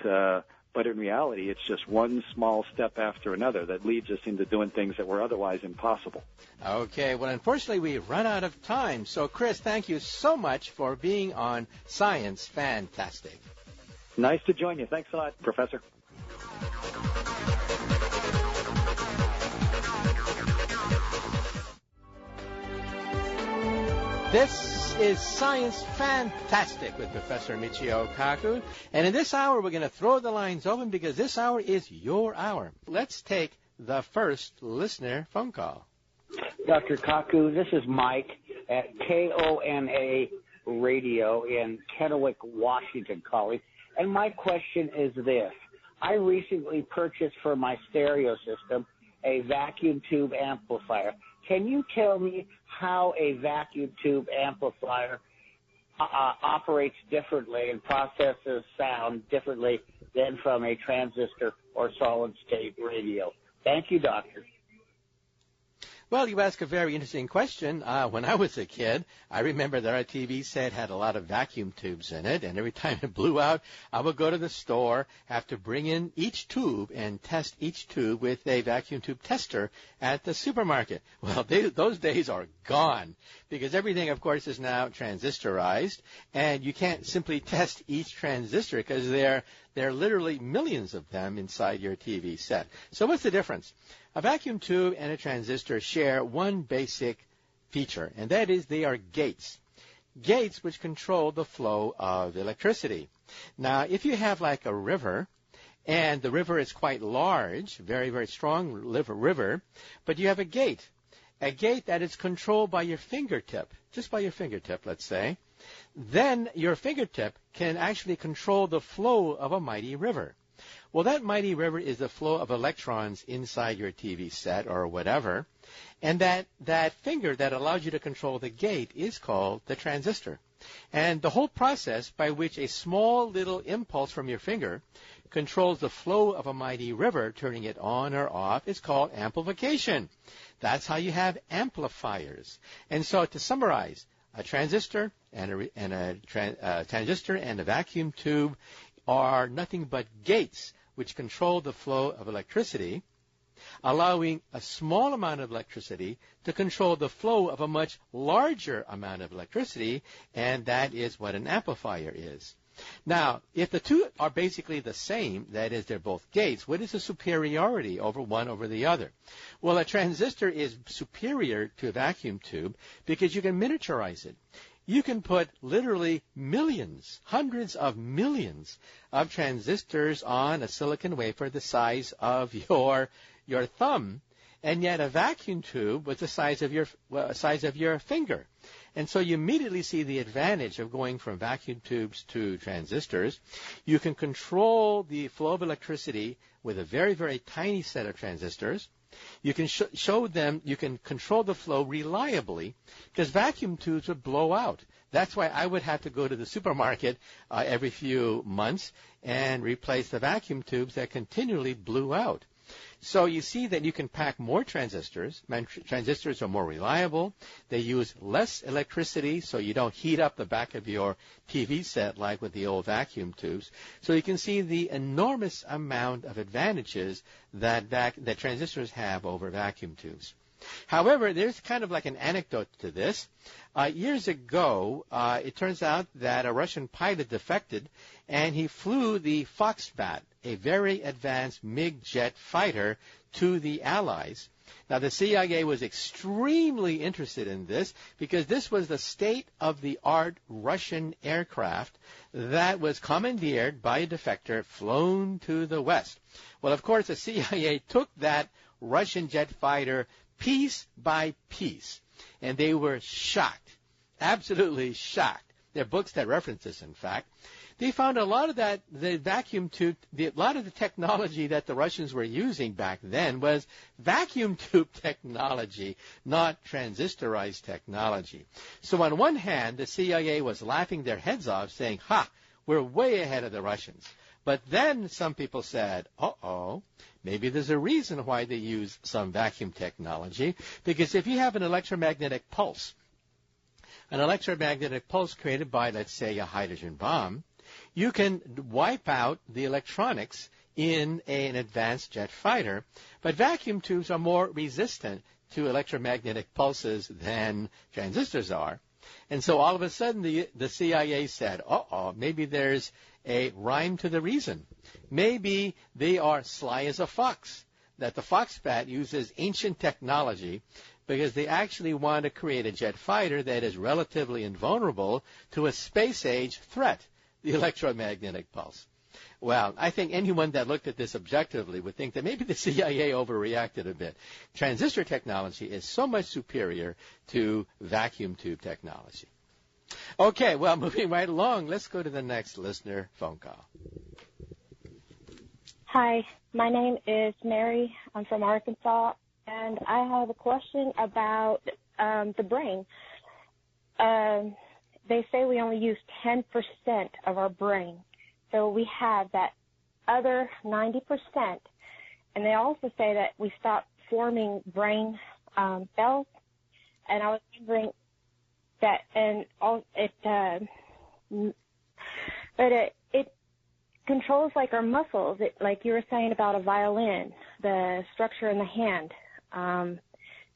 in reality, it's just one small step after another that leads us into doing things that were otherwise impossible. Okay, well, unfortunately, we've run out of time. So, Chris, thank you so much for being on Science Fantastic. Nice to join you. Thanks a lot, Professor. This is Science Fantastic with Professor Michio Kaku. And in this hour, we're going to throw the lines open because this hour is your hour. Let's take the first listener phone call. Dr. Kaku, this is Mike at KONA Radio in Kennewick, Washington, calling. And my question is this. I recently purchased for my stereo system a vacuum tube amplifier. Can you tell me how a vacuum tube amplifier operates differently and processes sound differently than from a transistor or solid-state radio? Thank you, Doctor. Well, you ask a very interesting question. When I was a kid, I remember that our TV set had a lot of vacuum tubes in it, and every time it blew out, I would go to the store, have to bring in each tube and test each tube with a vacuum tube tester at the supermarket. Well, those days are gone because everything, of course, is now transistorized, and you can't simply test each transistor because there are literally millions of them inside your TV set. So what's the difference? A vacuum tube and a transistor share one basic feature, and that is they are gates. Gates which control the flow of electricity. Now, if you have like a river, and the river is quite large, very, very strong river, but you have a gate that is controlled by your fingertip, just by your fingertip, let's say, then your fingertip can actually control the flow of a mighty river. Well, that mighty river is the flow of electrons inside your TV set or whatever, and that finger that allows you to control the gate is called the transistor. And the whole process by which a small little impulse from your finger controls the flow of a mighty river, turning it on or off, is called amplification. That's how you have amplifiers. And so to summarize, a transistor and a vacuum tube are nothing but gates which control the flow of electricity, allowing a small amount of electricity to control the flow of a much larger amount of electricity, and that is what an amplifier is. Now, if the two are basically the same, that is, they're both gates, what is the superiority over one over the other? Well, a transistor is superior to a vacuum tube because you can miniaturize it. You can put literally millions, hundreds of millions of transistors on a silicon wafer the size of your thumb, and yet a vacuum tube was the size of your finger. And so you immediately see the advantage of going from vacuum tubes to transistors. You can control the flow of electricity with a very, very tiny set of transistors. You can you can control the flow reliably, because vacuum tubes would blow out. That's why I would have to go to the supermarket every few months and replace the vacuum tubes that continually blew out. So you see that you can pack more transistors. Transistors are more reliable. They use less electricity, so you don't heat up the back of your TV set like with the old vacuum tubes. So you can see the enormous amount of advantages that transistors have over vacuum tubes. However, there's kind of like an anecdote to this. Years ago, it turns out that a Russian pilot defected, and he flew the Foxbat, a very advanced MiG jet fighter, to the Allies. Now, the CIA was extremely interested in this because this was the state-of-the-art Russian aircraft that was commandeered by a defector, flown to the West. Well, of course, the CIA took that Russian jet fighter piece by piece, and they were shocked, absolutely shocked. There are books that reference this, in fact. They found a lot of that, the vacuum tube, a lot of the technology that the Russians were using back then was vacuum tube technology, not transistorized technology. So on one hand, the CIA was laughing their heads off, saying, ha, we're way ahead of the Russians. But then some people said, uh-oh, maybe there's a reason why they use some vacuum technology, because if you have an electromagnetic pulse created by, let's say, a hydrogen bomb, you can wipe out the electronics in an advanced jet fighter, but vacuum tubes are more resistant to electromagnetic pulses than transistors are. And so all of a sudden the CIA said, uh-oh, maybe there's a rhyme to the reason. Maybe they are sly as a fox, that the Foxbat uses ancient technology because they actually want to create a jet fighter that is relatively invulnerable to a space-age threat, the electromagnetic pulse. Well, I think anyone that looked at this objectively would think that maybe the CIA overreacted a bit. Transistor technology is so much superior to vacuum tube technology. Okay, well, moving right along, let's go to the next listener phone call. Hi, my name is Mary. I'm from Arkansas, and I have a question about the brain. They say we only use 10% of our brain. So we have that other 90%. And they also say that we stop forming brain cells. And I was wondering that, it controls like our muscles, like you were saying about a violin, the structure in the hand.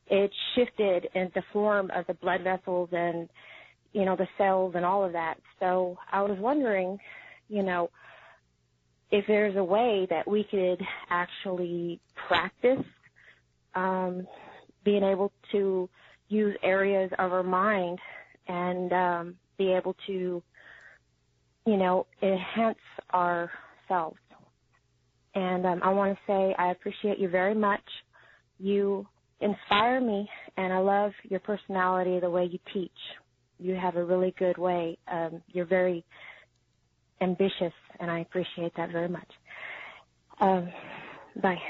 It shifted in the form of the blood vessels and, the cells and all of that. So I was wondering, if there's a way that we could actually practice being able to use areas of our mind and be able to, enhance ourselves. And I want to say I appreciate you very much. You inspire me, and I love your personality, the way you teach. You have a really good way. You're very ambitious, and I appreciate that very much. Bye.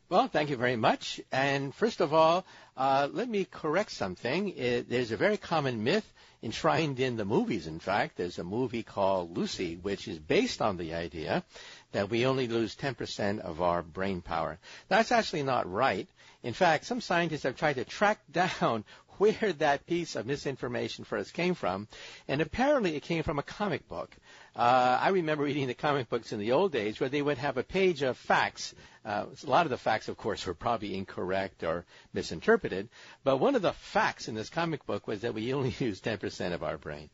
Well, thank you very much. And first of all, let me correct something. There's a very common myth enshrined in the movies, in fact. There's a movie called Lucy, which is based on the idea that we only lose 10% of our brain power. That's actually not right. In fact, some scientists have tried to track down where that piece of misinformation first came from, and apparently it came from a comic book. I remember reading the comic books in the old days where they would have a page of facts. A lot of the facts, of course, were probably incorrect or misinterpreted, but one of the facts in this comic book was that we only use 10% of our brain.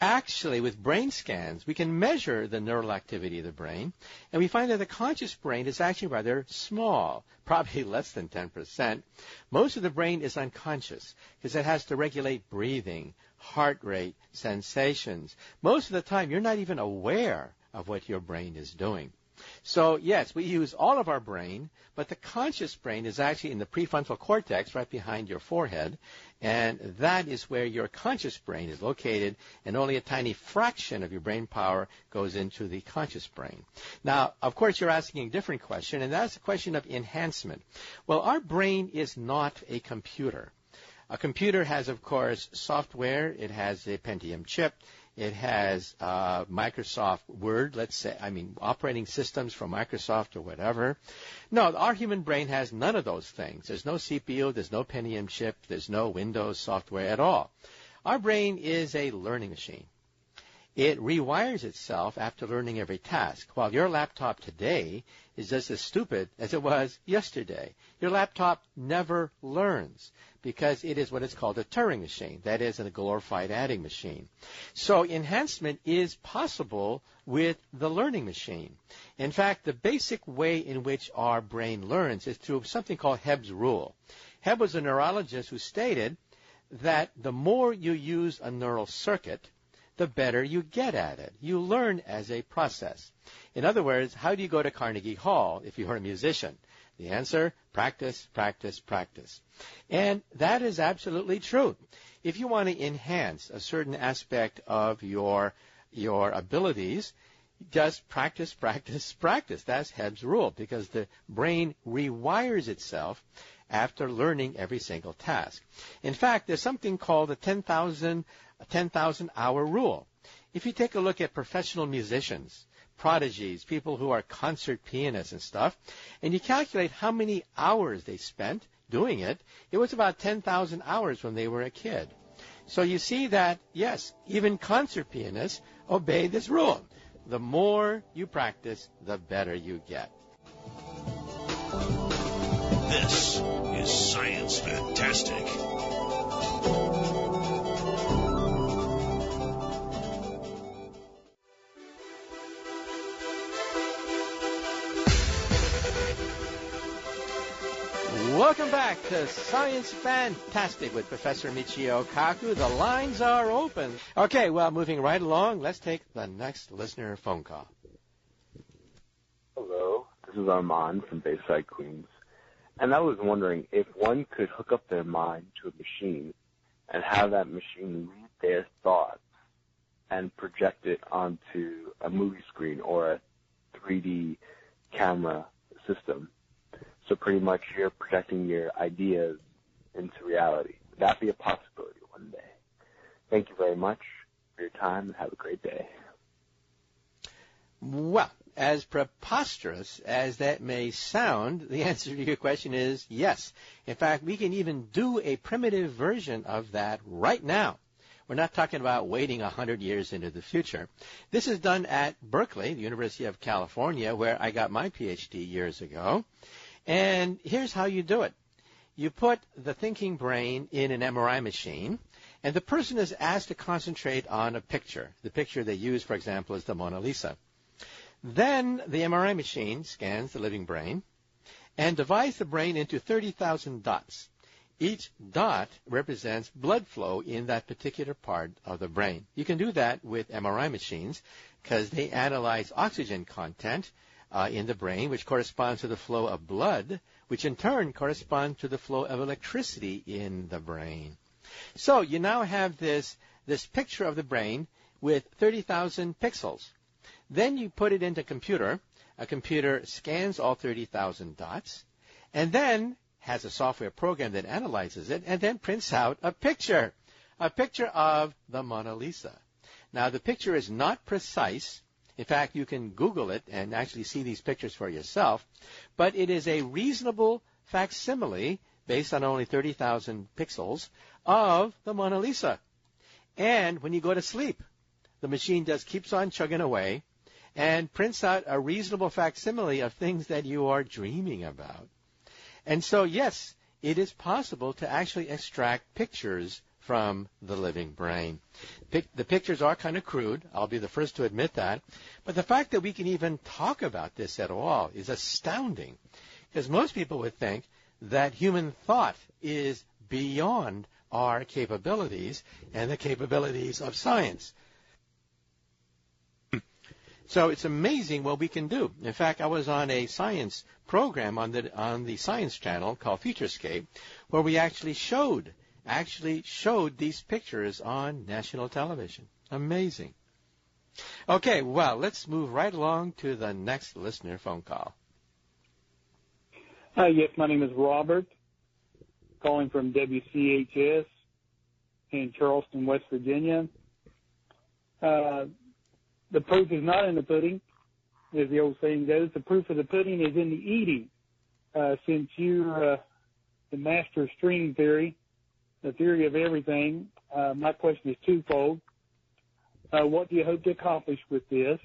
Actually, with brain scans, we can measure the neural activity of the brain, and we find that the conscious brain is actually rather small, probably less than 10%. Most of the brain is unconscious because it has to regulate breathing, heart rate, sensations. Most of the time, you're not even aware of what your brain is doing. So, yes, we use all of our brain, but the conscious brain is actually in the prefrontal cortex right behind your forehead, and that is where your conscious brain is located, and only a tiny fraction of your brain power goes into the conscious brain. Now, of course, you're asking a different question, and that's the question of enhancement. Well, our brain is not a computer. A computer has, of course, software. It has a Pentium chip. It has Microsoft Word, operating systems from Microsoft or whatever. No, our human brain has none of those things. There's no CPU, there's no Pentium chip, there's no Windows software at all. Our brain is a learning machine. It rewires itself after learning every task, while your laptop today is just as stupid as it was yesterday. Your laptop never learns because it is what is called a Turing machine. That is a glorified adding machine. So enhancement is possible with the learning machine. In fact, the basic way in which our brain learns is through something called Hebb's rule. Hebb was a neurologist who stated that the more you use a neural circuit, the better you get at it. You learn as a process. In other words, how do you go to Carnegie Hall if you're a musician? The answer, practice, practice, practice. And that is absolutely true. If you want to enhance a certain aspect of your abilities, just practice, practice, practice. That's Hebb's rule, because the brain rewires itself after learning every single task. In fact, there's something called the 10,000-hour rule. If you take a look at professional musicians, prodigies, people who are concert pianists and stuff, and you calculate how many hours they spent doing it, it was about 10,000 hours when they were a kid. So you see that, yes, even concert pianists obey this rule. The more you practice, the better you get. This is Science Fantastic. Welcome back to Science Fantastic with Professor Michio Kaku. The lines are open. Okay, well, moving right along, let's take the next listener phone call. Hello, this is Armand from Bayside, Queens. And I was wondering if one could hook up their mind to a machine and have that machine read their thoughts and project it onto a movie screen or a 3D camera system. So pretty much you're projecting your ideas into reality. Would that be a possibility one day? Thank you very much for your time and have a great day. Well, as preposterous as that may sound, the answer to your question is yes. In fact, we can even do a primitive version of that right now. We're not talking about waiting 100 years into the future. This is done at Berkeley, the University of California, where I got my PhD years ago. And here's how you do it. You put the thinking brain in an MRI machine, and the person is asked to concentrate on a picture. The picture they use, for example, is the Mona Lisa. Then the MRI machine scans the living brain and divides the brain into 30,000 dots. Each dot represents blood flow in that particular part of the brain. You can do that with MRI machines because they analyze oxygen content in the brain, which corresponds to the flow of blood, which in turn corresponds to the flow of electricity in the brain. So you now have this picture of the brain with 30,000 pixels. Then you put it into a computer. A computer scans all 30,000 dots and then has a software program that analyzes it and then prints out a picture of the Mona Lisa. Now, the picture is not precise. In fact, you can Google it and actually see these pictures for yourself, but it is a reasonable facsimile based on only 30,000 pixels of the Mona Lisa. And when you go to sleep, the machine just keeps on chugging away and prints out a reasonable facsimile of things that you are dreaming about. And so, yes, it is possible to actually extract pictures from the living brain. The pictures are kind of crude. I'll be the first to admit that. But the fact that we can even talk about this at all is astounding, because most people would think that human thought is beyond our capabilities and the capabilities of science. So it's amazing what we can do. In fact, I was on a science program on the Science Channel called Futurescape, where we actually showed these pictures on national television. Amazing. Okay, well, let's move right along to the next listener phone call. Yes, my name is Robert, calling from WCHS in Charleston, West Virginia. The proof is not in the pudding, as the old saying goes. The proof of the pudding is in the eating. Since you're the master of string theory, the theory of everything, my question is twofold. What do you hope to accomplish with this?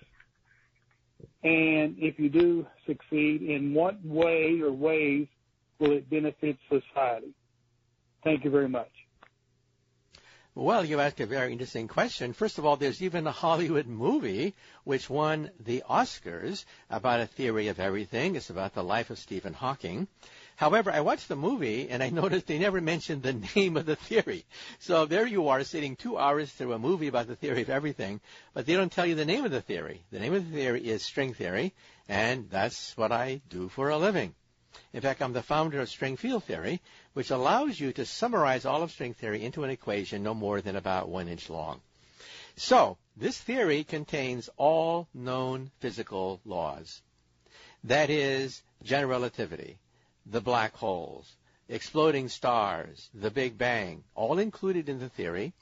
And if you do succeed, in what way or ways will it benefit society? Thank you very much. Well, you asked a very interesting question. First of all, there's even a Hollywood movie which won the Oscars about a theory of everything. It's about the life of Stephen Hawking. However, I watched the movie, and I noticed they never mentioned the name of the theory. So there you are, sitting 2 hours through a movie about the theory of everything, but they don't tell you the name of the theory. The name of the theory is string theory, and that's what I do for a living. In fact, I'm the founder of string field theory, which allows you to summarize all of string theory into an equation no more than about 1 inch long. So this theory contains all known physical laws. That is, general relativity, the black holes, exploding stars, the Big Bang, all included in the theory,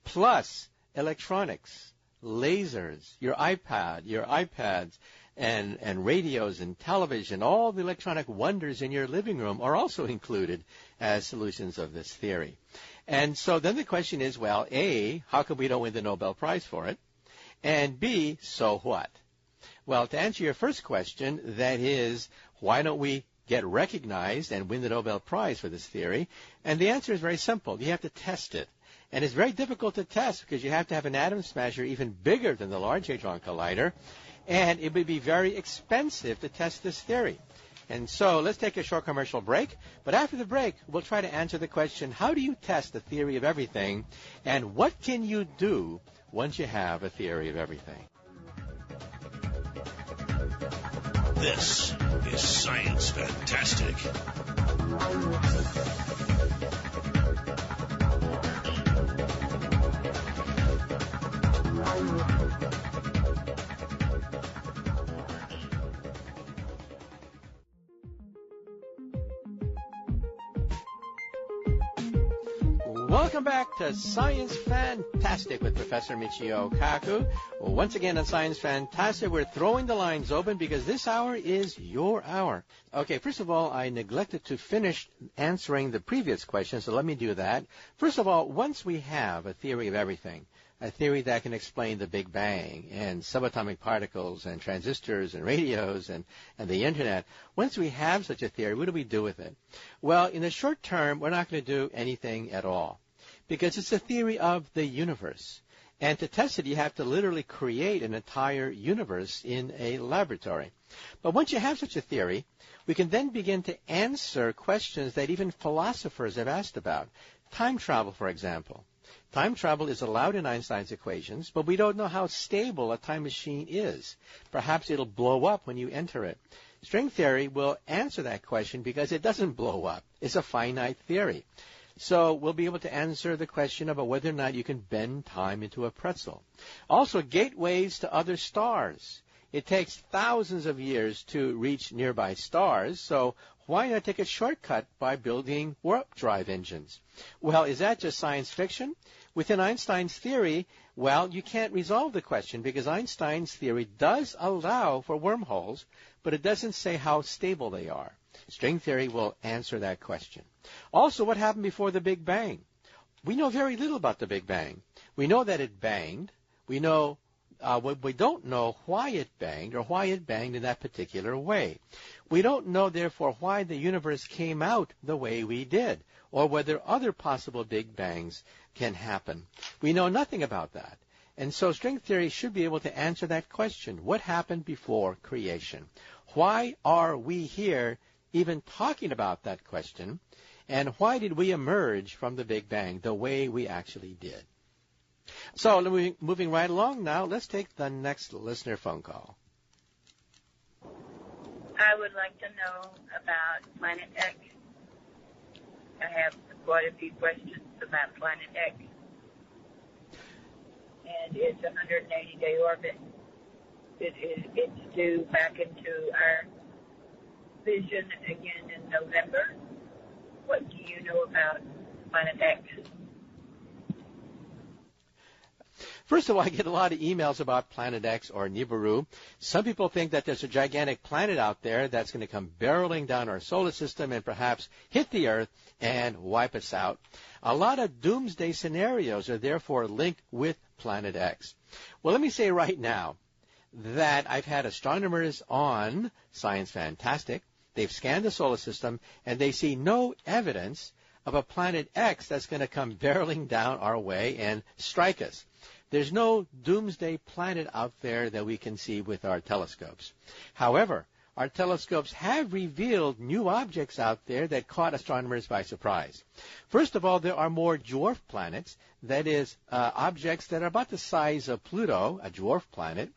plus electronics, lasers, your iPad, your iPads, and radios and television, all the electronic wonders in your living room are also included as solutions of this theory. And so then the question is, well, A, how come we don't win the Nobel Prize for it? And B, so what? Well, to answer your first question, that is, why don't we get recognized and win the Nobel Prize for this theory? And the answer is very simple. You have to test it. And it's very difficult to test because you have to have an atom smasher even bigger than the Large Hadron Collider. And it would be very expensive to test this theory. And so let's take a short commercial break. But after the break, we'll try to answer the question, how do you test the theory of everything? And what can you do once you have a theory of everything? This is Science Fantastic. Welcome back to Science Fantastic with Professor Michio Kaku. Well, once again on Science Fantastic, we're throwing the lines open because this hour is your hour. Okay, first of all, I neglected to finish answering the previous question, so let me do that. First of all, once we have a theory of everything, a theory that can explain the Big Bang and subatomic particles and transistors and radios and the Internet, once we have such a theory, what do we do with it? Well, in the short term, we're not going to do anything at all because it's a theory of the universe. And to test it, you have to literally create an entire universe in a laboratory. But once you have such a theory, we can then begin to answer questions that even philosophers have asked about. Time travel, for example. Time travel is allowed in Einstein's equations, but we don't know how stable a time machine is. Perhaps it'll blow up when you enter it. String theory will answer that question because it doesn't blow up. It's a finite theory. So we'll be able to answer the question about whether or not you can bend time into a pretzel. Also, gateways to other stars. It takes thousands of years to reach nearby stars, so why not take a shortcut by building warp drive engines? Well, is that just science fiction? Within Einstein's theory, well, you can't resolve the question because Einstein's theory does allow for wormholes, but it doesn't say how stable they are. String theory will answer that question. Also, what happened before the Big Bang? We know very little about the Big Bang. We know that it banged. We know we don't know why it banged or why it banged in that particular way. We don't know, therefore, why the universe came out the way we did, or whether other possible Big Bangs can happen. We know nothing about that. And so string theory should be able to answer that question. What happened before creation? Why are we here even talking about that question? And why did we emerge from the Big Bang the way we actually did? So moving right along now, let's take the next listener phone call. I would like to know about Planet X. I have quite a few questions about Planet X. And its 180-day orbit. It's due back into our vision again in November. What do you know about Planet X? First of all, I get a lot of emails about Planet X or Nibiru. Some people think that there's a gigantic planet out there that's going to come barreling down our solar system and perhaps hit the Earth and wipe us out. A lot of doomsday scenarios are therefore linked with Planet X. Well, let me say right now that I've had astronomers on Science Fantastic. They've scanned the solar system, and they see no evidence of a Planet X that's going to come barreling down our way and strike us. There's no doomsday planet out there that we can see with our telescopes. However, our telescopes have revealed new objects out there that caught astronomers by surprise. First of all, there are more dwarf planets, that is, objects that are about the size of Pluto, a dwarf planet,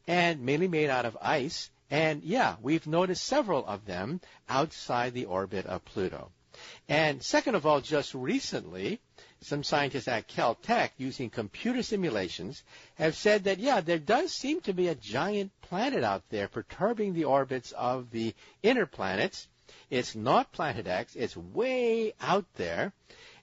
and mainly made out of ice. And, yeah, we've noticed several of them outside the orbit of Pluto. And second of all, just recently, some scientists at Caltech, using computer simulations, have said that, yeah, there does seem to be a giant planet out there perturbing the orbits of the inner planets. It's not Planet X. It's way out there.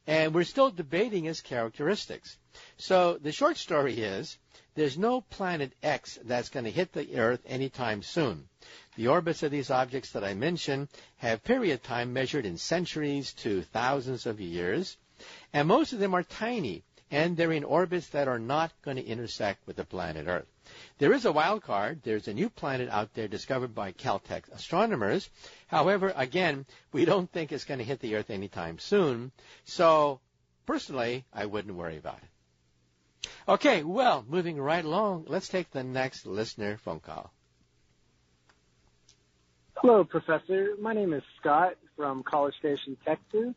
And we're still debating its characteristics. So the short story is there's no Planet X that's going to hit the Earth anytime soon. The orbits of these objects that I mentioned have period time measured in centuries to thousands of years. And most of them are tiny, and they're in orbits that are not going to intersect with the planet Earth. There is a wild card. There's a new planet out there discovered by Caltech astronomers. However, again, we don't think it's going to hit the Earth anytime soon. So, personally, I wouldn't worry about it. Okay, well, moving right along, let's take the next listener phone call. Hello, Professor. My name is Scott from College Station, Texas.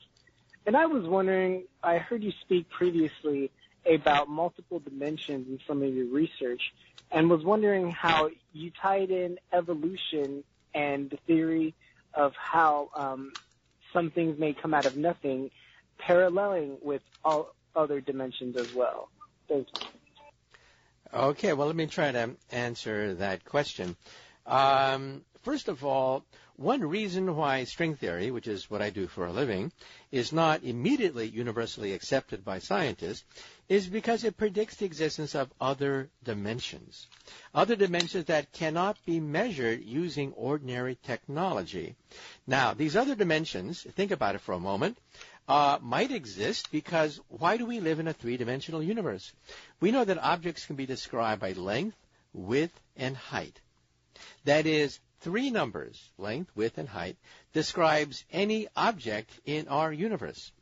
And I was wondering, I heard you speak previously about multiple dimensions in some of your research, and was wondering how you tied in evolution and the theory of how some things may come out of nothing, paralleling with all other dimensions as well. Thank you. Okay, well, let me try to answer that question. First of all, one reason why string theory, which is what I do for a living, is not immediately universally accepted by scientists is because it predicts the existence of other dimensions that cannot be measured using ordinary technology. Now, these other dimensions, think about it for a moment, might exist because why do we live in a three-dimensional universe? We know that objects can be described by length, width, and height. That is, three numbers, length, width, and height, describes any object in our universe.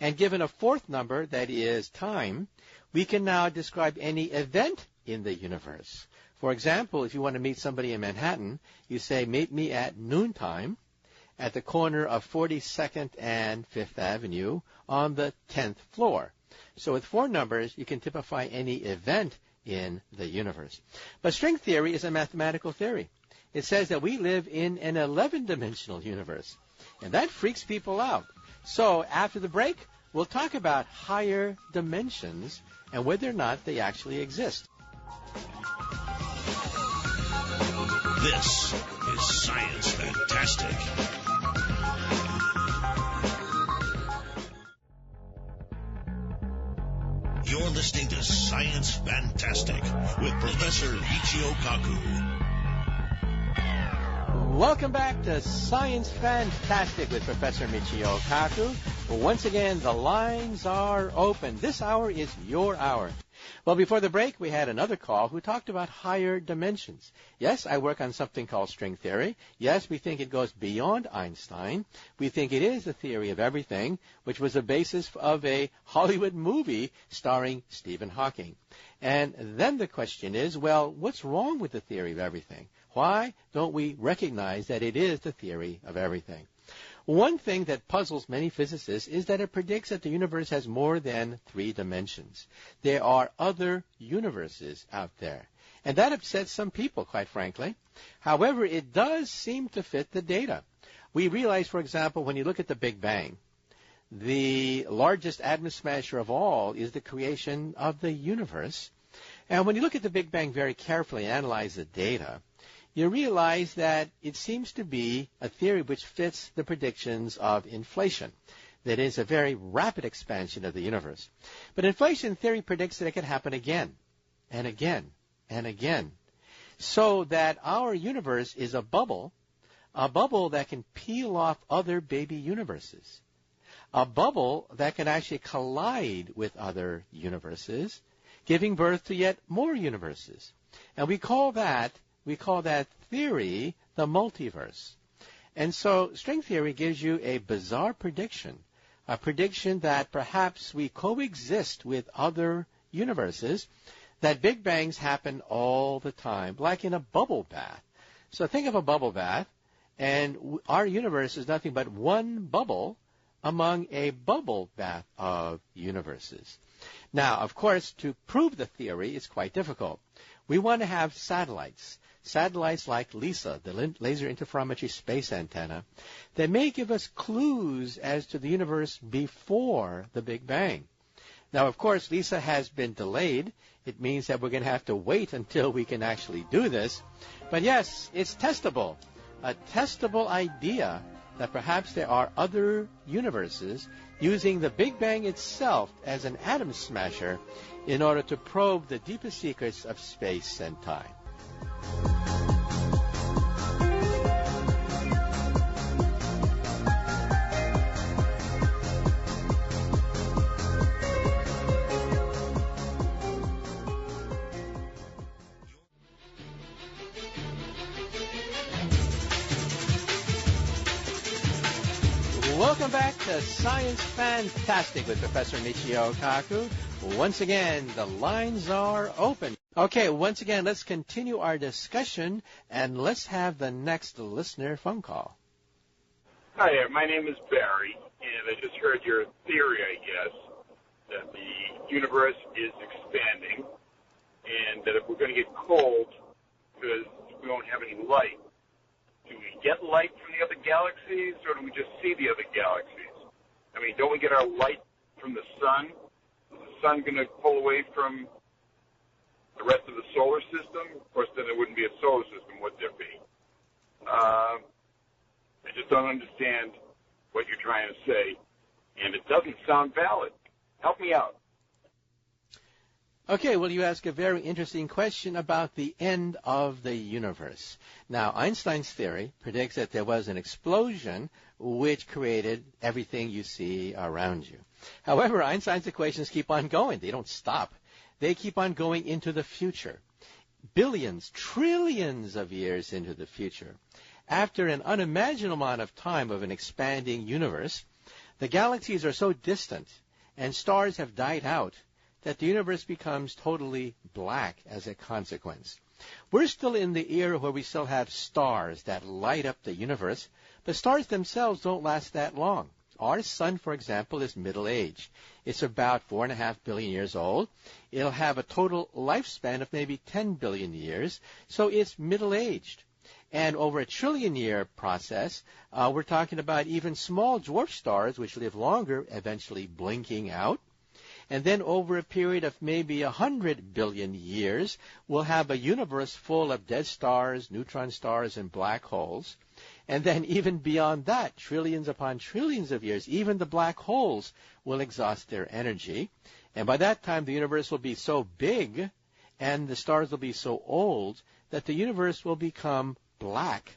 And given a fourth number, that is time, we can now describe any event in the universe. For example, if you want to meet somebody in Manhattan, you say, meet me at noontime at the corner of 42nd and 5th Avenue on the 10th floor. So with four numbers, you can typify any event in the universe. But string theory is a mathematical theory. It says that we live in an 11-dimensional universe, and that freaks people out. So after the break, we'll talk about higher dimensions and whether or not they actually exist. This is Science Fantastic. You're listening to Science Fantastic with Professor Michio Kaku. Welcome back to Science Fantastic with Professor Michio Kaku. Once again, the lines are open. This hour is your hour. Well, before the break, we had another call who talked about higher dimensions. Yes, I work on something called string theory. Yes, we think it goes beyond Einstein. We think it is the theory of everything, which was the basis of a Hollywood movie starring Stephen Hawking. And then the question is, well, what's wrong with the theory of everything? Why don't we recognize that it is the theory of everything? One thing that puzzles many physicists is that it predicts that the universe has more than 3 dimensions. There are other universes out there. And that upsets some people, quite frankly. However, it does seem to fit the data. We realize, for example, when you look at the Big Bang, the largest atom smasher of all is the creation of the universe. And when you look at the Big Bang very carefully and analyze the data, you realize that it seems to be a theory which fits the predictions of inflation. That is a very rapid expansion of the universe. But inflation theory predicts that it can happen again and again and again. So that our universe is a bubble that can peel off other baby universes. A bubble that can actually collide with other universes, giving birth to yet more universes. And we call that theory the multiverse. And so string theory gives you a bizarre prediction, a prediction that perhaps we coexist with other universes, that Big Bangs happen all the time, like in a bubble bath. So think of a bubble bath, and our universe is nothing but one bubble among a bubble bath of universes. Now, of course, to prove the theory is quite difficult. We want to have satellites like LISA, the Laser Interferometry Space Antenna, that may give us clues as to the universe before the Big Bang. Now, of course, LISA has been delayed. It means that we're going to have to wait until we can actually do this. But yes, it's testable, a testable idea that perhaps there are other universes using the Big Bang itself as an atom smasher in order to probe the deepest secrets of space and time. Welcome back to Science Fantastic with Professor Michio Kaku. Once again, the lines are open. Okay, once again, let's continue our discussion, and let's have the next listener phone call. Hi there, my name is Barry, and I just heard your theory, I guess, that the universe is expanding, and that if we're going to get cold because we don't have any light, do we get light from the other galaxies, or do we just see the other galaxies? I mean, don't we get our light from the sun? Is the sun going to pull away from the rest of the solar system? Of course, then there wouldn't be a solar system, would there be? I just don't understand what you're trying to say, and it doesn't sound valid. Help me out. Okay, well, you ask a very interesting question about the end of the universe. Now, Einstein's theory predicts that there was an explosion which created everything you see around you. However, Einstein's equations keep on going. They don't stop. They keep on going into the future, billions, trillions of years into the future. After an unimaginable amount of time of an expanding universe, the galaxies are so distant and stars have died out that the universe becomes totally black as a consequence. We're still in the era where we still have stars that light up the universe, but stars themselves don't last that long. Our sun, for example, is middle-aged. It's about 4.5 billion years old. It'll have a total lifespan of maybe 10 billion years, so it's middle-aged. And over a trillion-year process, we're talking about even small dwarf stars, which live longer, eventually blinking out. And then over a period of maybe 100 billion years, we'll have a universe full of dead stars, neutron stars, and black holes. And then even beyond that, trillions upon trillions of years, even the black holes will exhaust their energy. And by that time, the universe will be so big and the stars will be so old that the universe will become black,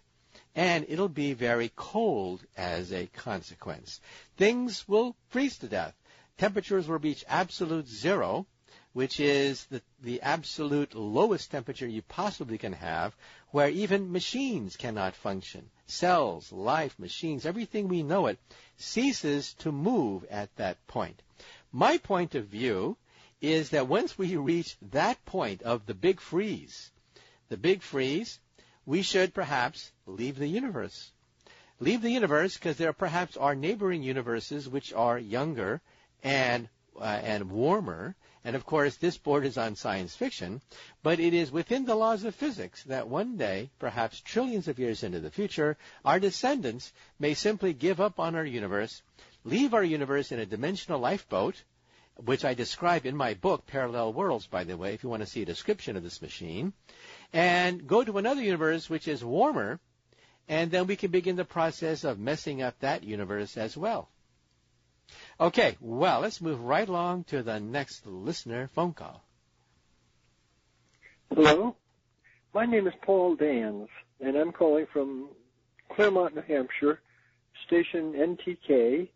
and it'll be very cold as a consequence. Things will freeze to death. Temperatures will reach absolute zero, which is the absolute lowest temperature you possibly can have, where even machines cannot function. Cells, life, machines, everything we know it ceases to move at that point. My point of view is that once we reach that point of the big freeze, we should perhaps leave the universe. Leave the universe because there perhaps are neighboring universes which are younger and warmer. And, of course, this borders on science fiction, but it is within the laws of physics that one day, perhaps trillions of years into the future, our descendants may simply give up on our universe, leave our universe in a dimensional lifeboat, which I describe in my book, Parallel Worlds, by the way, if you want to see a description of this machine, and go to another universe which is warmer, and then we can begin the process of messing up that universe as well. Okay, well, let's move right along to the next listener phone call. Hello, my name is Paul Dans, and I'm calling from Claremont, New Hampshire, station NTK.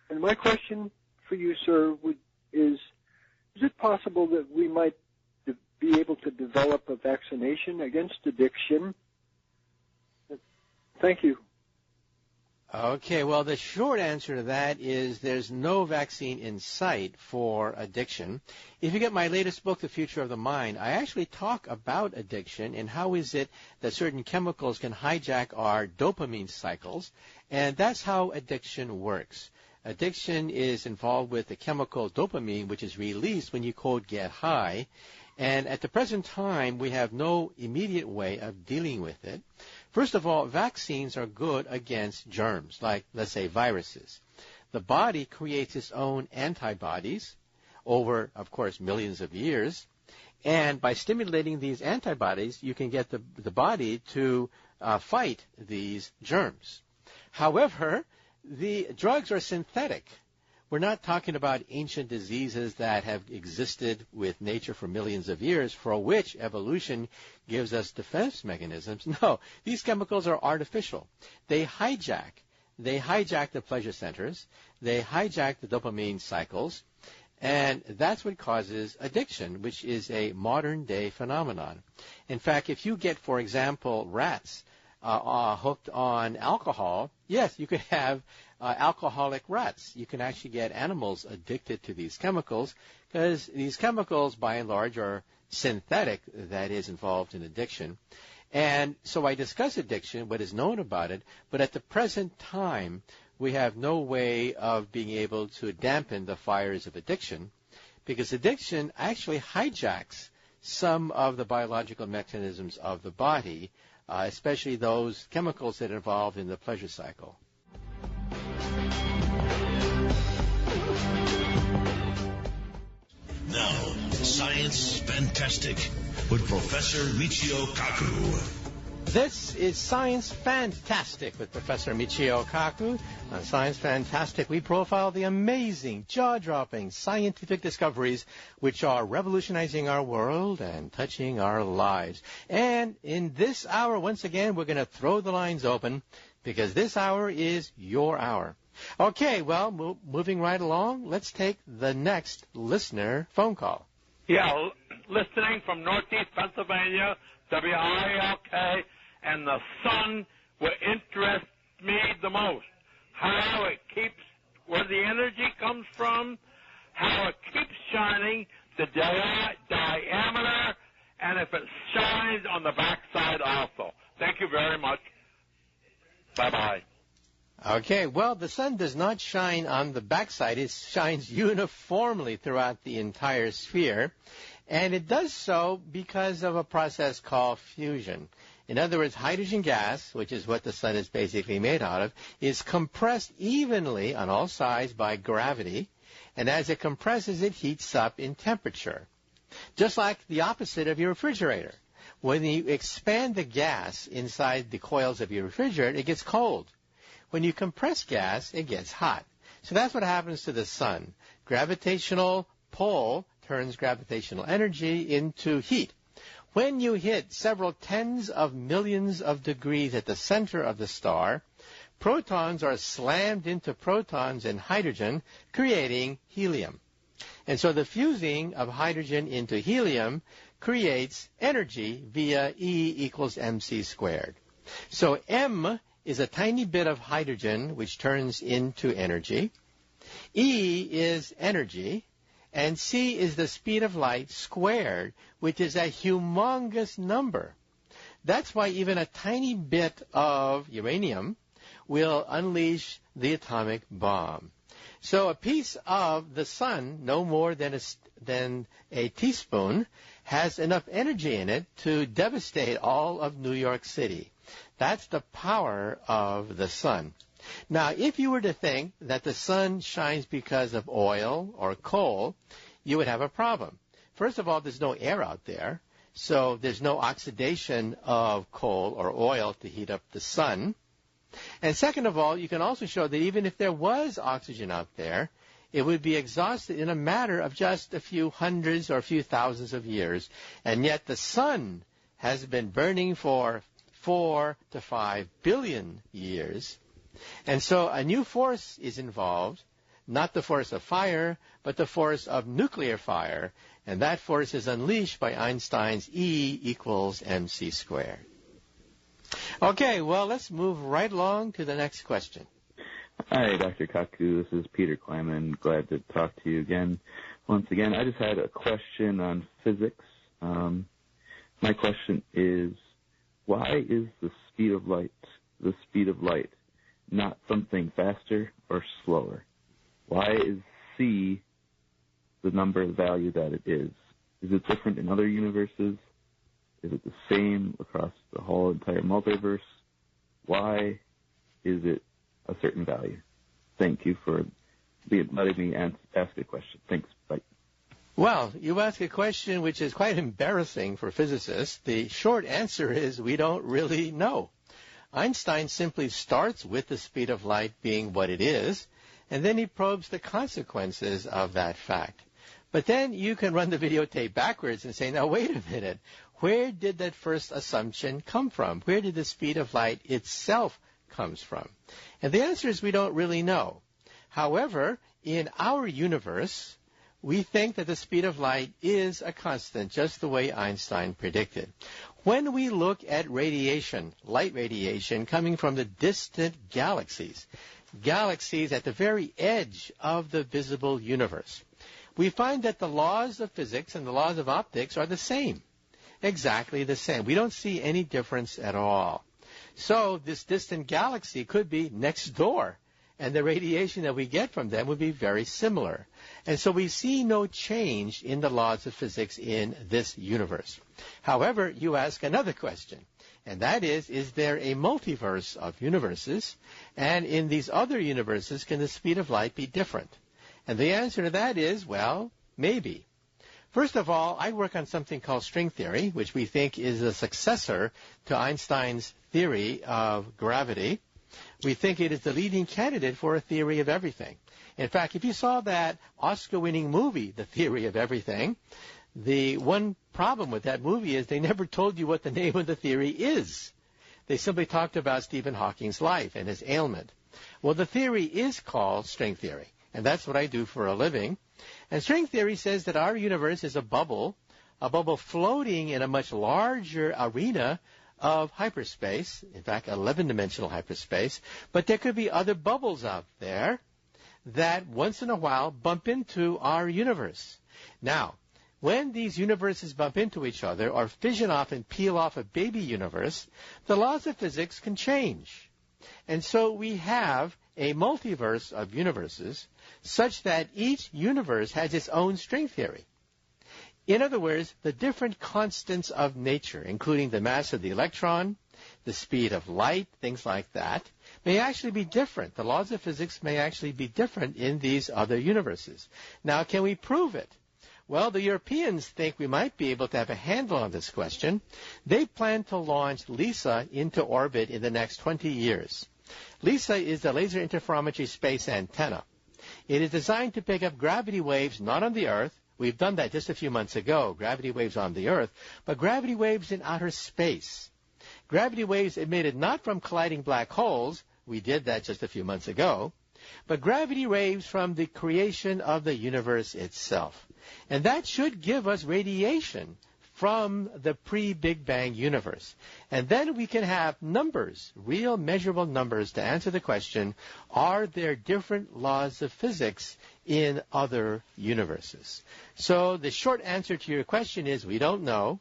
And my question for you, sir, is it possible that we might be able to develop a vaccination against addiction? Thank you. Okay, well, the short answer to that is there's no vaccine in sight for addiction. If you get my latest book, The Future of the Mind, I actually talk about addiction and how is it that certain chemicals can hijack our dopamine cycles, and that's how addiction works. Addiction is involved with the chemical dopamine, which is released when you, quote, get high. And at the present time, we have no immediate way of dealing with it. First of all, vaccines are good against germs, like, let's say, viruses. The body creates its own antibodies over, of course, millions of years. And by stimulating these antibodies, you can get the body to fight these germs. However, the drugs are synthetic. We're not talking about ancient diseases that have existed with nature for millions of years, for which evolution gives us defense mechanisms. No, these chemicals are artificial. They hijack the pleasure centers. They hijack the dopamine cycles. And that's what causes addiction, which is a modern-day phenomenon. In fact, if you get, for example, rats hooked on alcohol, yes, you could have alcoholic rats. You can actually get animals addicted to these chemicals because these chemicals, by and large, are synthetic, that is involved in addiction. And so I discuss addiction, what is known about it, but at the present time, we have no way of being able to dampen the fires of addiction because addiction actually hijacks some of the biological mechanisms of the body, especially those chemicals that are involved in the pleasure cycle. Now, Science Fantastic with Professor Michio Kaku. This is Science Fantastic with Professor Michio Kaku. On Science Fantastic, we profile the amazing, jaw-dropping scientific discoveries which are revolutionizing our world and touching our lives. And in this hour, once again, we're going to throw the lines open because this hour is your hour. Okay, well, moving right along, let's take the next listener phone call. Yeah, listening from Northeast Pennsylvania, WILK, and the sun will interest me the most. How it keeps, where the energy comes from, how it keeps shining, the diameter, and if it shines on the backside also. Thank you very much. Bye-bye. Okay, well, the sun does not shine on the backside. It shines uniformly throughout the entire sphere, and it does so because of a process called fusion. In other words, hydrogen gas, which is what the sun is basically made out of, is compressed evenly on all sides by gravity, and as it compresses, it heats up in temperature, just like the opposite of your refrigerator. When you expand the gas inside the coils of your refrigerator, it gets cold. When you compress gas, it gets hot. So that's what happens to the sun. Gravitational pole turns gravitational energy into heat. When you hit several tens of millions of degrees at the center of the star, protons are slammed into protons and hydrogen, creating helium. And so the fusing of hydrogen into helium creates energy via E equals mc squared. So M is a tiny bit of hydrogen which turns into energy. E is energy. And c is the speed of light squared, which is a humongous number. That's why even a tiny bit of uranium will unleash the atomic bomb. So a piece of the sun, no more than a teaspoon, has enough energy in it to devastate all of New York City. That's the power of the sun. Now, if you were to think that the sun shines because of oil or coal, you would have a problem. First of all, there's no air out there, so there's no oxidation of coal or oil to heat up the sun. And second of all, you can also show that even if there was oxygen out there, it would be exhausted in a matter of just a few hundreds or a few thousands of years. And yet the sun has been burning for 4 to 5 billion years. And so a new force is involved, not the force of fire, but the force of nuclear fire. And that force is unleashed by Einstein's E equals mc squared. Okay, well, let's move right along to the next question. Hi, Dr. Kaku. This is Peter Kleiman. Glad to talk to you again. Once again, I just had a question on physics. My question is, why is the speed of light not something faster or slower? Why is c the value that it is? Is it different in other universes? Is it the same across the whole entire multiverse? Why is it a certain value? Thank you for letting me ask a question. Thanks. Bye. Well, you ask a question which is quite embarrassing for physicists. The short answer is we don't really know. Einstein simply starts with the speed of light being what it is, and then he probes the consequences of that fact. But then you can run the videotape backwards and say, now wait a minute, where did that first assumption come from? Where did the speed of light itself comes from? And the answer is we don't really know. However, in our universe, we think that the speed of light is a constant, just the way Einstein predicted. When we look at radiation, light radiation coming from the distant galaxies at the very edge of the visible universe, we find that the laws of physics and the laws of optics are the same, exactly the same. We don't see any difference at all. So this distant galaxy could be next door, and the radiation that we get from them would be very similar. And so we see no change in the laws of physics in this universe. However, you ask another question, and that is there a multiverse of universes? And in these other universes, can the speed of light be different? And the answer to that is, well, maybe. First of all, I work on something called string theory, which we think is a successor to Einstein's theory of gravity. We think it is the leading candidate for a theory of everything. In fact, if you saw that Oscar-winning movie, The Theory of Everything, the one problem with that movie is they never told you what the name of the theory is. They simply talked about Stephen Hawking's life and his ailment. Well, the theory is called string theory, and that's what I do for a living. And string theory says that our universe is a bubble floating in a much larger arena of hyperspace, in fact, 11-dimensional hyperspace, but there could be other bubbles out there that once in a while bump into our universe. Now, when these universes bump into each other or fission off and peel off a baby universe, the laws of physics can change. And so we have a multiverse of universes such that each universe has its own string theory. In other words, the different constants of nature, including the mass of the electron, the speed of light, things like that, may actually be different. The laws of physics may actually be different in these other universes. Now, can we prove it? Well, the Europeans think we might be able to have a handle on this question. They plan to launch LISA into orbit in the next 20 years. LISA is the Laser Interferometry Space Antenna. It is designed to pick up gravity waves not on the Earth, We've done that just a few months ago, gravity waves on the Earth, but gravity waves in outer space. Gravity waves emitted not from colliding black holes, we did that just a few months ago, but gravity waves from the creation of the universe itself. And that should give us radiation from the pre-Big Bang universe. And then we can have numbers, real measurable numbers, to answer the question, are there different laws of physics in other universes? So the short answer to your question is we don't know,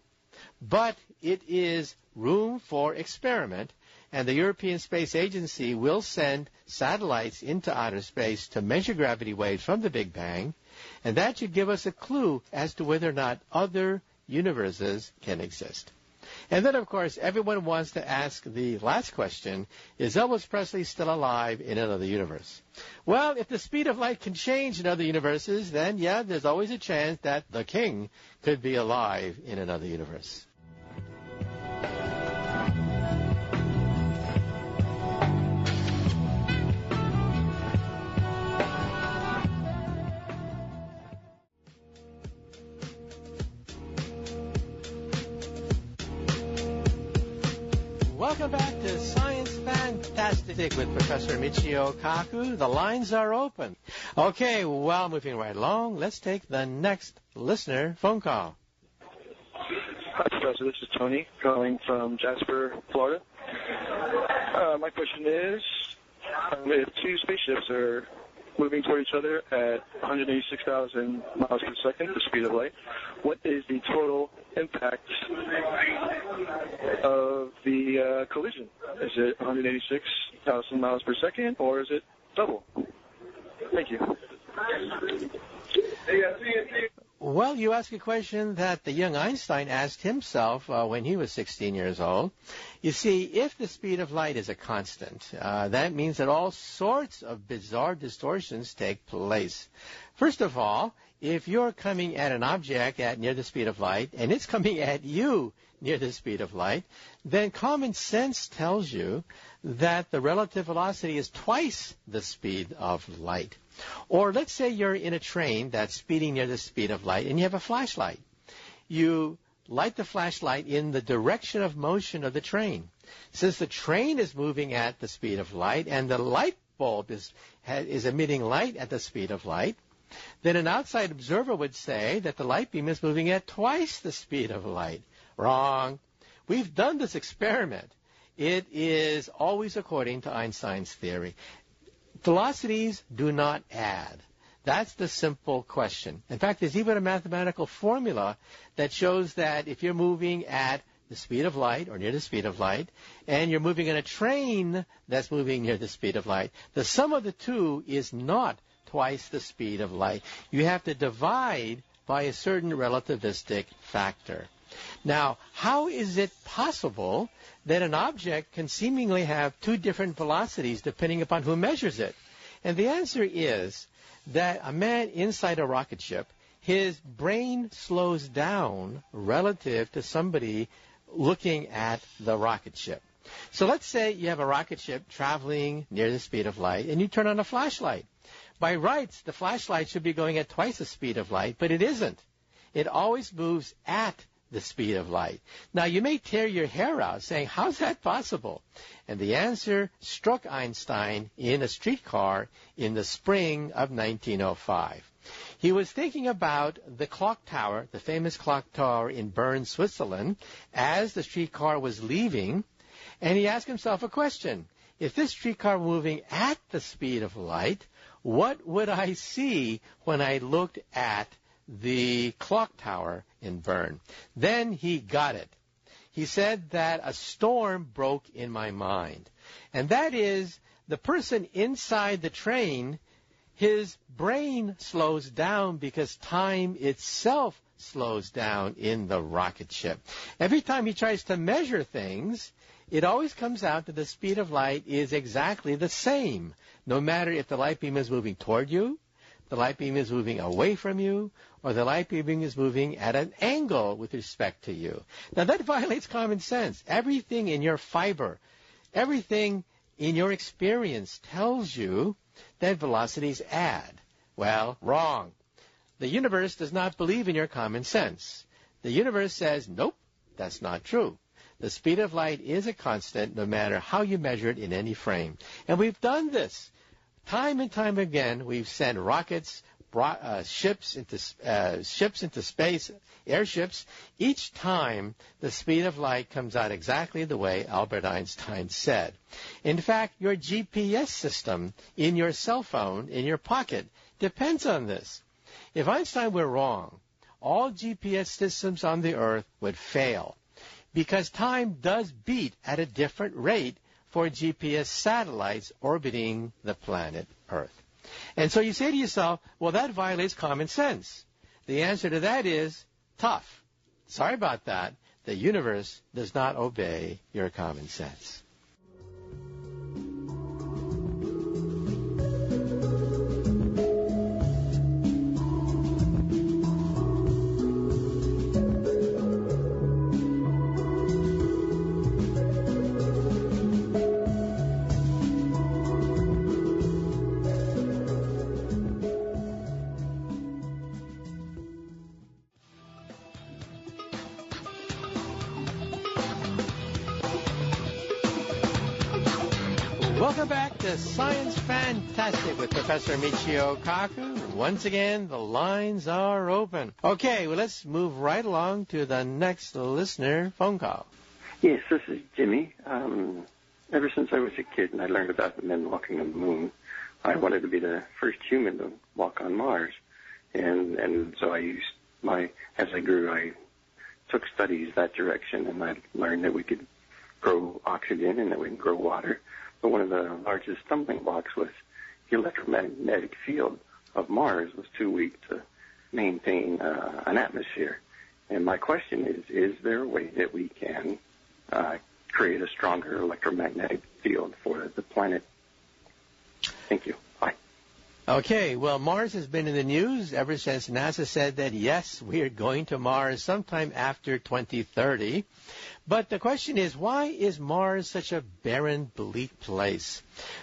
but it is room for experiment, and the European Space Agency will send satellites into outer space to measure gravity waves from the Big Bang, and that should give us a clue as to whether or not other universes can exist. And then, of course, everyone wants to ask the last question, is Elvis Presley still alive in another universe? Well, if the speed of light can change in other universes, then, yeah, there's always a chance that the king could be alive in another universe. Welcome back to Science Fantastic with Professor Michio Kaku. The lines are open. Okay, well, moving right along, let's take the next listener phone call. Hi, Professor. This is Tony calling from Jasper, Florida. My question is, if two spaceships are moving toward each other at 186,000 miles per second, the speed of light, what is the total impact of the collision? Is it 186,000 miles per second, or is it double? Thank you. Well, you ask a question that the young Einstein asked himself when he was 16 years old. You see, if the speed of light is a constant, that means that all sorts of bizarre distortions take place. First of all, if you're coming at an object at near the speed of light, and it's coming at you near the speed of light, then common sense tells you that the relative velocity is twice the speed of light. Or let's say you're in a train that's speeding near the speed of light, and you have a flashlight. You light the flashlight in the direction of motion of the train. Since the train is moving at the speed of light, and the light bulb is emitting light at the speed of light, then an outside observer would say that the light beam is moving at twice the speed of light. Wrong. We've done this experiment. It is always according to Einstein's theory. Velocities do not add. That's the simple question. In fact, there's even a mathematical formula that shows that if you're moving at the speed of light or near the speed of light, and you're moving in a train that's moving near the speed of light, the sum of the two is not twice the speed of light. You have to divide by a certain relativistic factor. Now, how is it possible that an object can seemingly have two different velocities depending upon who measures it? And the answer is that a man inside a rocket ship, his brain slows down relative to somebody looking at the rocket ship. So let's say you have a rocket ship traveling near the speed of light, and you turn on a flashlight. By rights, the flashlight should be going at twice the speed of light, but it isn't. It always moves at the speed of light. Now, you may tear your hair out saying, how's that possible? And the answer struck Einstein in a streetcar in the spring of 1905. He was thinking about the clock tower, the famous clock tower in Bern, Switzerland, as the streetcar was leaving, and he asked himself a question. If this streetcar were moving at the speed of light, what would I see when I looked at the clock tower in Bern? Then he got it. He said that a storm broke in my mind. And that is, the person inside the train, his brain slows down because time itself slows down in the rocket ship. Every time he tries to measure things, it always comes out that the speed of light is exactly the same, no matter if the light beam is moving toward you, the light beam is moving away from you, or the light beam is moving at an angle with respect to you. Now, that violates common sense. Everything in your fiber, everything in your experience tells you that velocities add. Well, wrong. the universe does not believe in your common sense. The universe says, nope, that's not true. The speed of light is a constant no matter how you measure it in any frame. And we've done this. Time and time again, we've sent rockets, ships into space, airships. Each time, the speed of light comes out exactly the way Albert Einstein said. In fact, your GPS system in your cell phone, in your pocket, depends on this. If Einstein were wrong, all GPS systems on the Earth would fail, because time does beat at a different rate for GPS satellites orbiting the planet Earth. And so you say to yourself, well, that violates common sense. The answer to that is tough. Sorry about that. The universe does not obey your common sense. Welcome back to Science Fantastic with Professor Michio Kaku. Once again, the lines are open. Okay, well, let's move right along to the next listener phone call. Yes, this is Jimmy. Ever since I was a kid and I learned about the men walking on the moon, I wanted to be the first human to walk on Mars. And so I used as I grew, I took studies that direction, and I learned that we could grow oxygen and that we can grow water. But one of the largest stumbling blocks was the electromagnetic field of Mars was too weak to maintain an atmosphere. And my question is there a way that we can create a stronger electromagnetic field for the planet? Thank you. Bye. Okay, well, Mars has been in the news ever since NASA said that, yes, we are going to Mars sometime after 2030. But the question is, why is Mars such a barren, bleak place?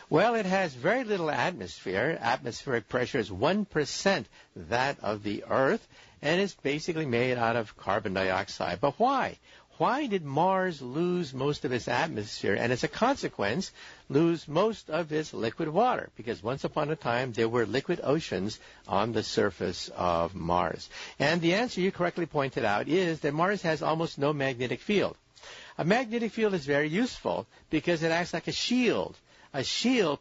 Well, it has very little atmosphere. Atmospheric pressure is 1% that of the Earth, and it's basically made out of carbon dioxide. But why? Why did Mars lose most of its atmosphere and, as a consequence, lose most of its liquid water? Because once upon a time, there were liquid oceans on the surface of Mars. And the answer you correctly pointed out is that Mars has almost no magnetic field. A magnetic field is very useful because it acts like a shield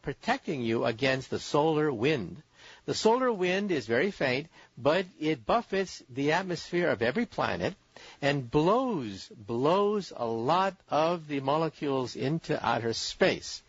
protecting you against the solar wind. The solar wind is very faint, but it buffets the atmosphere of every planet and blows a lot of the molecules into outer space.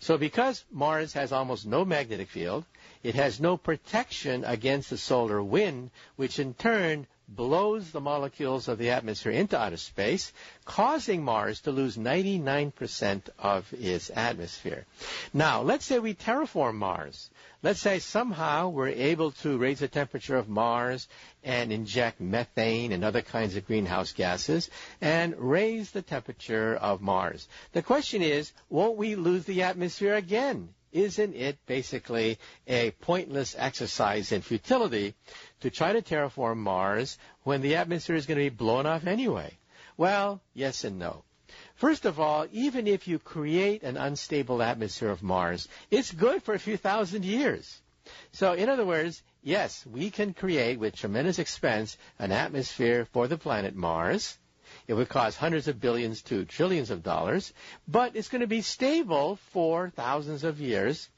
So because Mars has almost no magnetic field, it has no protection against the solar wind, which in turn blows the molecules of the atmosphere into outer space, causing Mars to lose 99% of its atmosphere. Now, let's say we terraform Mars. Let's say somehow we're able to raise the temperature of Mars and inject methane and other kinds of greenhouse gases and raise the temperature of Mars. The question is, won't we lose the atmosphere again? Isn't it basically a pointless exercise in futility to try to terraform Mars when the atmosphere is going to be blown off anyway? Well, yes and no. First of all, even if you create an unstable atmosphere of Mars, it's good for a few thousand years. So, in other words, yes, we can create, with tremendous expense, an atmosphere for the planet Mars. It would cost hundreds of billions to trillions of dollars, but it's going to be stable for thousands of years.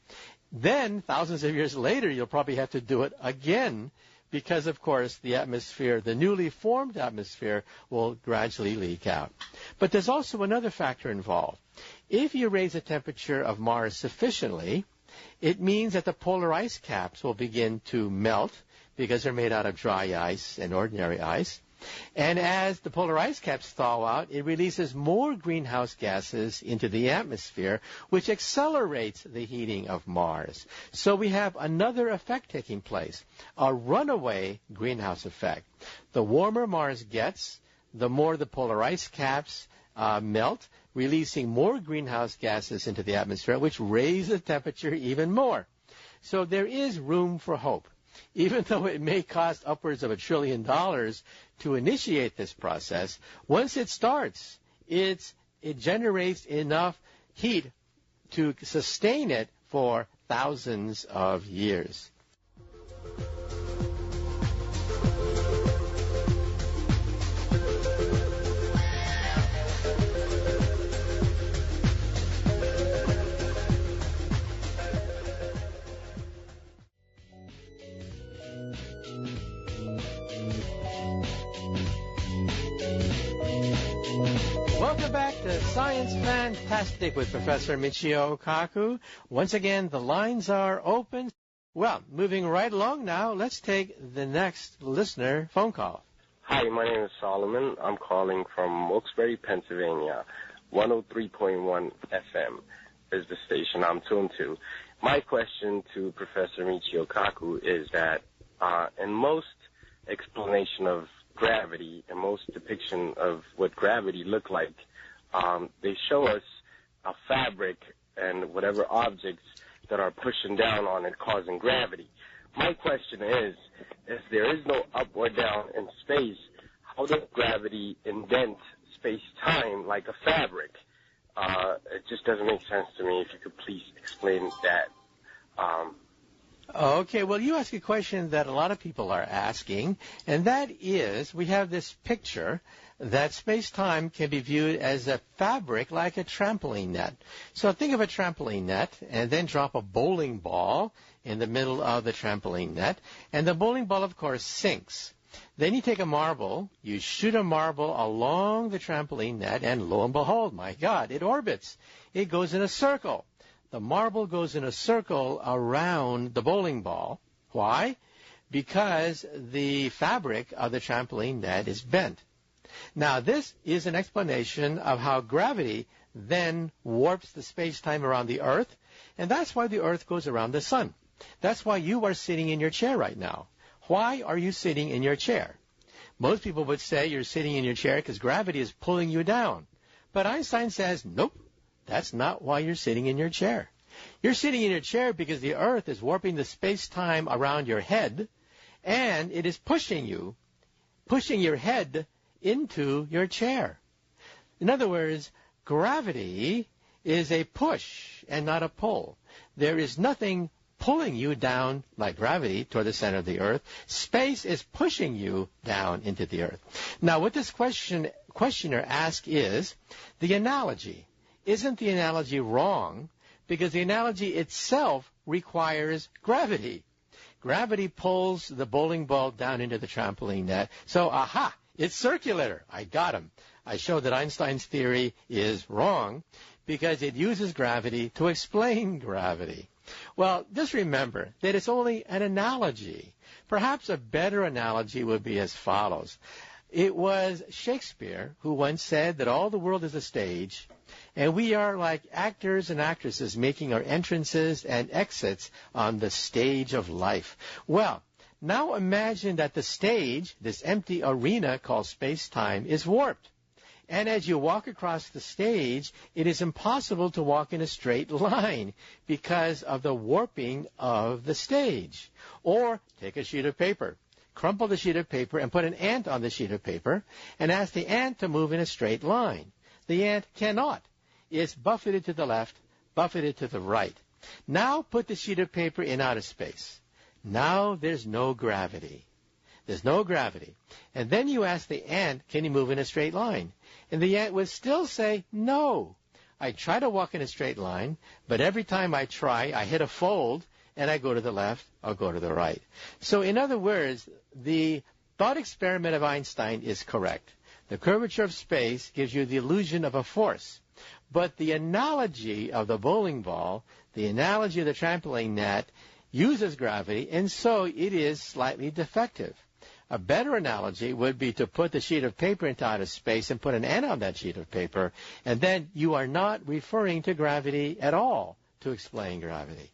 Then, thousands of years later, you'll probably have to do it again because, of course, the atmosphere, the newly formed atmosphere, will gradually leak out. But there's also another factor involved. If you raise the temperature of Mars sufficiently, it means that the polar ice caps will begin to melt because they're made out of dry ice and ordinary ice. And as the polar ice caps thaw out, it releases more greenhouse gases into the atmosphere, which accelerates the heating of Mars. So we have another effect taking place, a runaway greenhouse effect. The warmer Mars gets, the more the polar ice caps melt, releasing more greenhouse gases into the atmosphere, which raise the temperature even more. So there is room for hope. Even though it may cost upwards of $1 trillion to initiate this process, once it starts, it generates enough heat to sustain it for thousands of years. Welcome back to Science Fantastic with Professor Michio Kaku. Once again, the lines are open. Well, moving right along now, let's take the next listener phone call. Hi, my name is Solomon. I'm calling from Wilkes-Barre, Pennsylvania. 103.1 FM is the station I'm tuned to. My question to Professor Michio Kaku is that in most explanation of gravity and most depiction of what gravity look like, they show us a fabric and whatever objects that are pushing down on it causing gravity. My question is, if there is no up or down in space, how does gravity indent space-time like a fabric? It just doesn't make sense to me. If you could please explain that. Okay, well, you ask a question that a lot of people are asking, and that is, we have this picture that space-time can be viewed as a fabric like a trampoline net. So think of a trampoline net and then drop a bowling ball in the middle of the trampoline net, and the bowling ball, of course, sinks. Then you take a marble, you shoot a marble along the trampoline net, and lo and behold, my God, it orbits. It goes in a circle. The marble goes in a circle around the bowling ball. Why? Because the fabric of the trampoline net is bent. Now, this is an explanation of how gravity then warps the space-time around the Earth, and that's why the Earth goes around the sun. That's why you are sitting in your chair right now. Why are you sitting in your chair? Most people would say you're sitting in your chair because gravity is pulling you down. But Einstein says, nope. That's not why you're sitting in your chair. You're sitting in your chair because the Earth is warping the space-time around your head, and it is pushing your head into your chair. In other words, gravity is a push and not a pull. There is nothing pulling you down like gravity toward the center of the Earth. Space is pushing you down into the Earth. Now, what this questioner asks is the analogy. Isn't the analogy wrong? Because the analogy itself requires gravity. Gravity pulls the bowling ball down into the trampoline net. So, aha, it's circular. I got him. I showed that Einstein's theory is wrong because it uses gravity to explain gravity. Well, just remember that it's only an analogy. Perhaps a better analogy would be as follows. It was Shakespeare who once said that all the world is a stage, and we are like actors and actresses making our entrances and exits on the stage of life. Well, now imagine that the stage, this empty arena called space-time, is warped. And as you walk across the stage, it is impossible to walk in a straight line because of the warping of the stage. Or take a sheet of paper. Crumple the sheet of paper and put an ant on the sheet of paper and ask the ant to move in a straight line. The ant cannot. It's buffeted to the left, buffeted to the right. Now put the sheet of paper in outer space. Now there's no gravity. There's no gravity. And then you ask the ant, can he move in a straight line? And the ant would still say, no. I try to walk in a straight line, but every time I try, I hit a fold, and I go to the left, I'll go to the right. So in other words, the thought experiment of Einstein is correct. The curvature of space gives you the illusion of a force. But the analogy of the bowling ball, the analogy of the trampoline net, uses gravity, and so it is slightly defective. A better analogy would be to put the sheet of paper into outer space and put an ant on that sheet of paper, and then you are not referring to gravity at all to explain gravity.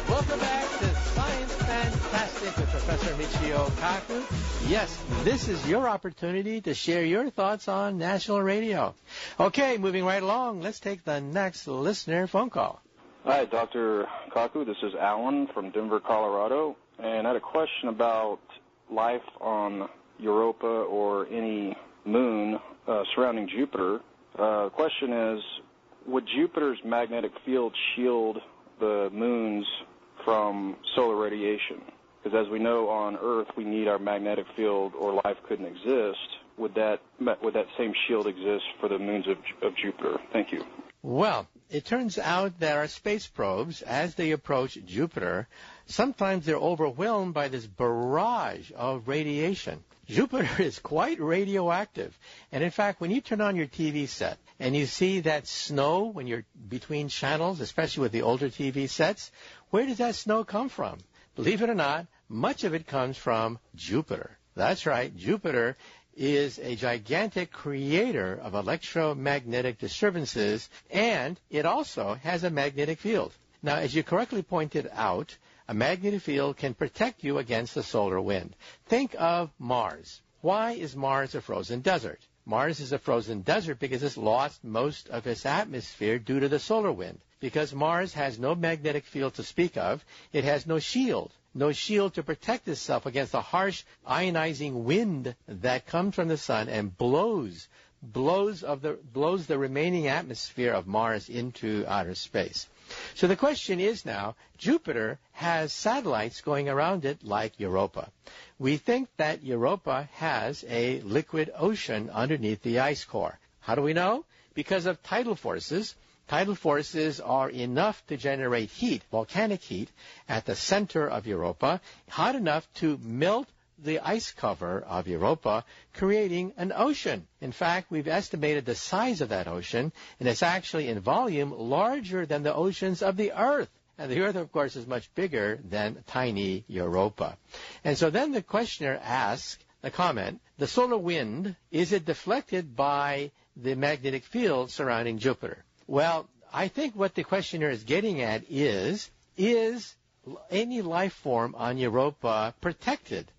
Welcome back Kaku. Yes, this is your opportunity to share your thoughts on national radio. Okay, moving right along, let's take the next listener phone call. Hi, Dr. Kaku. This is Alan from Denver, Colorado. And I had a question about life on Europa or any moon surrounding Jupiter. The question is, would Jupiter's magnetic field shield the moons from solar radiation? Because as we know, on Earth, we need our magnetic field or life couldn't exist. Would that same shield exist for the moons of Jupiter? Thank you. Well, it turns out that our space probes, as they approach Jupiter, sometimes they're overwhelmed by this barrage of radiation. Jupiter is quite radioactive. And in fact, when you turn on your TV set and you see that snow when you're between channels, especially with the older TV sets, where does that snow come from? Believe it or not, much of it comes from Jupiter. That's right, Jupiter is a gigantic creator of electromagnetic disturbances, and it also has a magnetic field. Now, as you correctly pointed out, a magnetic field can protect you against the solar wind. Think of Mars. Why is Mars a frozen desert? Mars is a frozen desert because it's lost most of its atmosphere due to the solar wind. Because Mars has no magnetic field to speak of, it has no shield to protect itself against the harsh ionizing wind that comes from the sun and blows the remaining atmosphere of Mars into outer space. So the question is now, Jupiter has satellites going around it like Europa. We think that Europa has a liquid ocean underneath the ice core. How do we know? Because of tidal forces. Tidal forces are enough to generate heat, volcanic heat, at the center of Europa, hot enough to melt the ice cover of Europa, creating an ocean. In fact, we've estimated the size of that ocean, and it's actually in volume larger than the oceans of the Earth. And the Earth, of course, is much bigger than tiny Europa. And so then the questioner asks, the comment, the solar wind, is it deflected by the magnetic field surrounding Jupiter? Well, I think what the questioner is getting at is any life form on Europa protected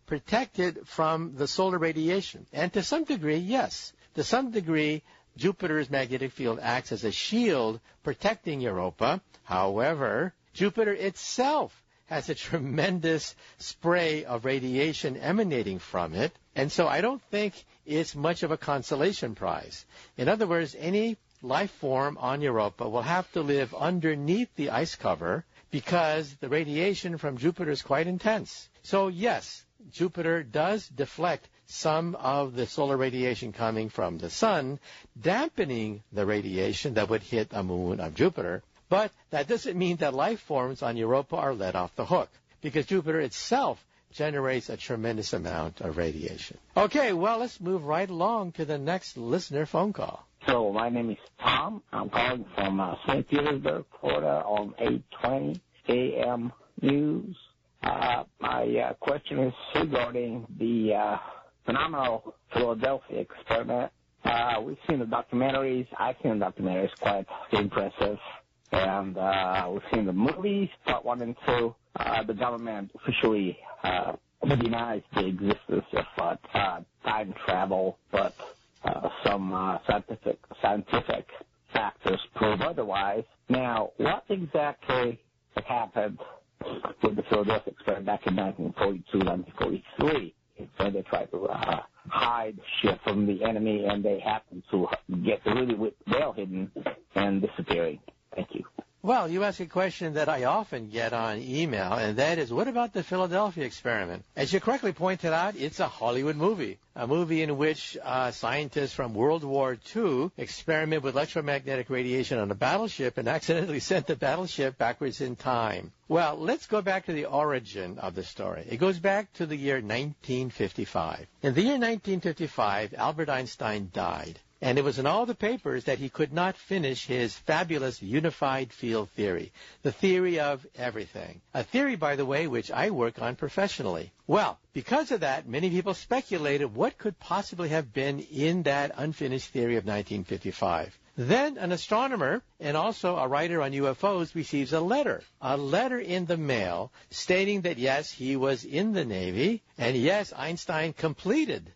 from the solar radiation? And to some degree, yes. To some degree, Jupiter's magnetic field acts as a shield protecting Europa. However, Jupiter itself has a tremendous spray of radiation emanating from it, and so I don't think it's much of a consolation prize. In other words, any life form on Europa will have to live underneath the ice cover because the radiation from Jupiter is quite intense. So yes, Jupiter does deflect some of the solar radiation coming from the sun, dampening the radiation that would hit a moon of Jupiter. But that doesn't mean that life forms on Europa are let off the hook, because Jupiter itself generates a tremendous amount of radiation. Okay, well, let's move right along to the next listener phone call. So my name is Tom. I'm calling from St. Petersburg, Florida, on 8:20 a.m. news. My question is regarding the phenomenal Philadelphia experiment. We've seen the documentaries. I've seen the documentaries, quite impressive. And we've seen the movies, part 1 and 2. The government officially denies the existence of time travel, but some scientific factors prove otherwise. Now, what exactly happened with the Philadelphia experiment back in 1942, 1943? So they tried to hide shit from the enemy, and they happened to get really well hidden and disappearing. Thank you. Well, you ask a question that I often get on email, and that is, what about the Philadelphia experiment? As you correctly pointed out, it's a Hollywood movie, a movie in which scientists from World War II experiment with electromagnetic radiation on a battleship and accidentally sent the battleship backwards in time. Well, let's go back to the origin of the story. It goes back to the year 1955. In the year 1955, Albert Einstein died. And it was in all the papers that he could not finish his fabulous unified field theory, the theory of everything. A theory, by the way, which I work on professionally. Well, because of that, many people speculated what could possibly have been in that unfinished theory of 1955. Then an astronomer and also a writer on UFOs receives a letter in the mail stating that, yes, he was in the Navy, and yes, Einstein completed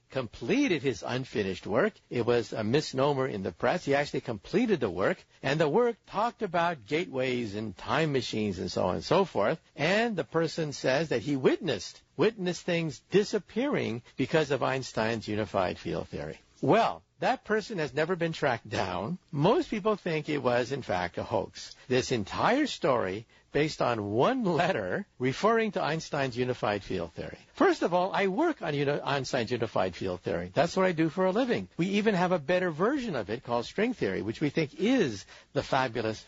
his unfinished work. It was a misnomer in the press. He actually completed the work, and the work talked about gateways and time machines and so on and so forth, and the person says that he witnessed things disappearing because of Einstein's unified field theory. Well, that person has never been tracked down. Most people think it was, in fact, a hoax. This entire story based on one letter referring to Einstein's unified field theory. First of all, I work on Einstein's unified field theory. That's what I do for a living. We even have a better version of it called string theory, which we think is the fabulous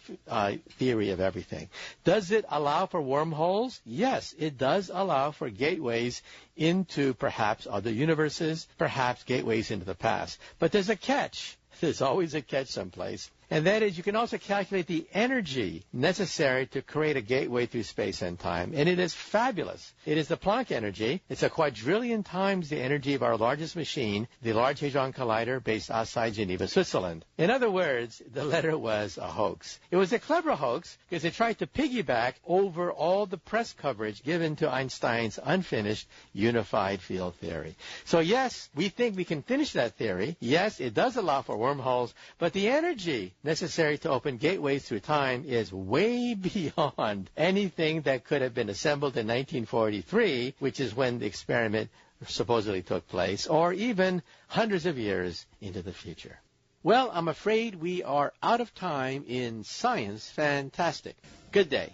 theory of everything. Does it allow for wormholes? Yes, it does allow for gateways into perhaps other universes, perhaps gateways into the past. But there's a catch. There's always a catch someplace. And that is, you can also calculate the energy necessary to create a gateway through space and time. And it is fabulous. It is the Planck energy. It's a quadrillion times the energy of our largest machine, the Large Hadron Collider based outside Geneva, Switzerland. In other words, the letter was a hoax. It was a clever hoax because it tried to piggyback over all the press coverage given to Einstein's unfinished unified field theory. So yes, we think we can finish that theory. Yes, it does allow for wormholes, but the energy necessary to open gateways through time is way beyond anything that could have been assembled in 1943, which is when the experiment supposedly took place, or even hundreds of years into the future. Well, I'm afraid we are out of time in Science Fantastic. Good day.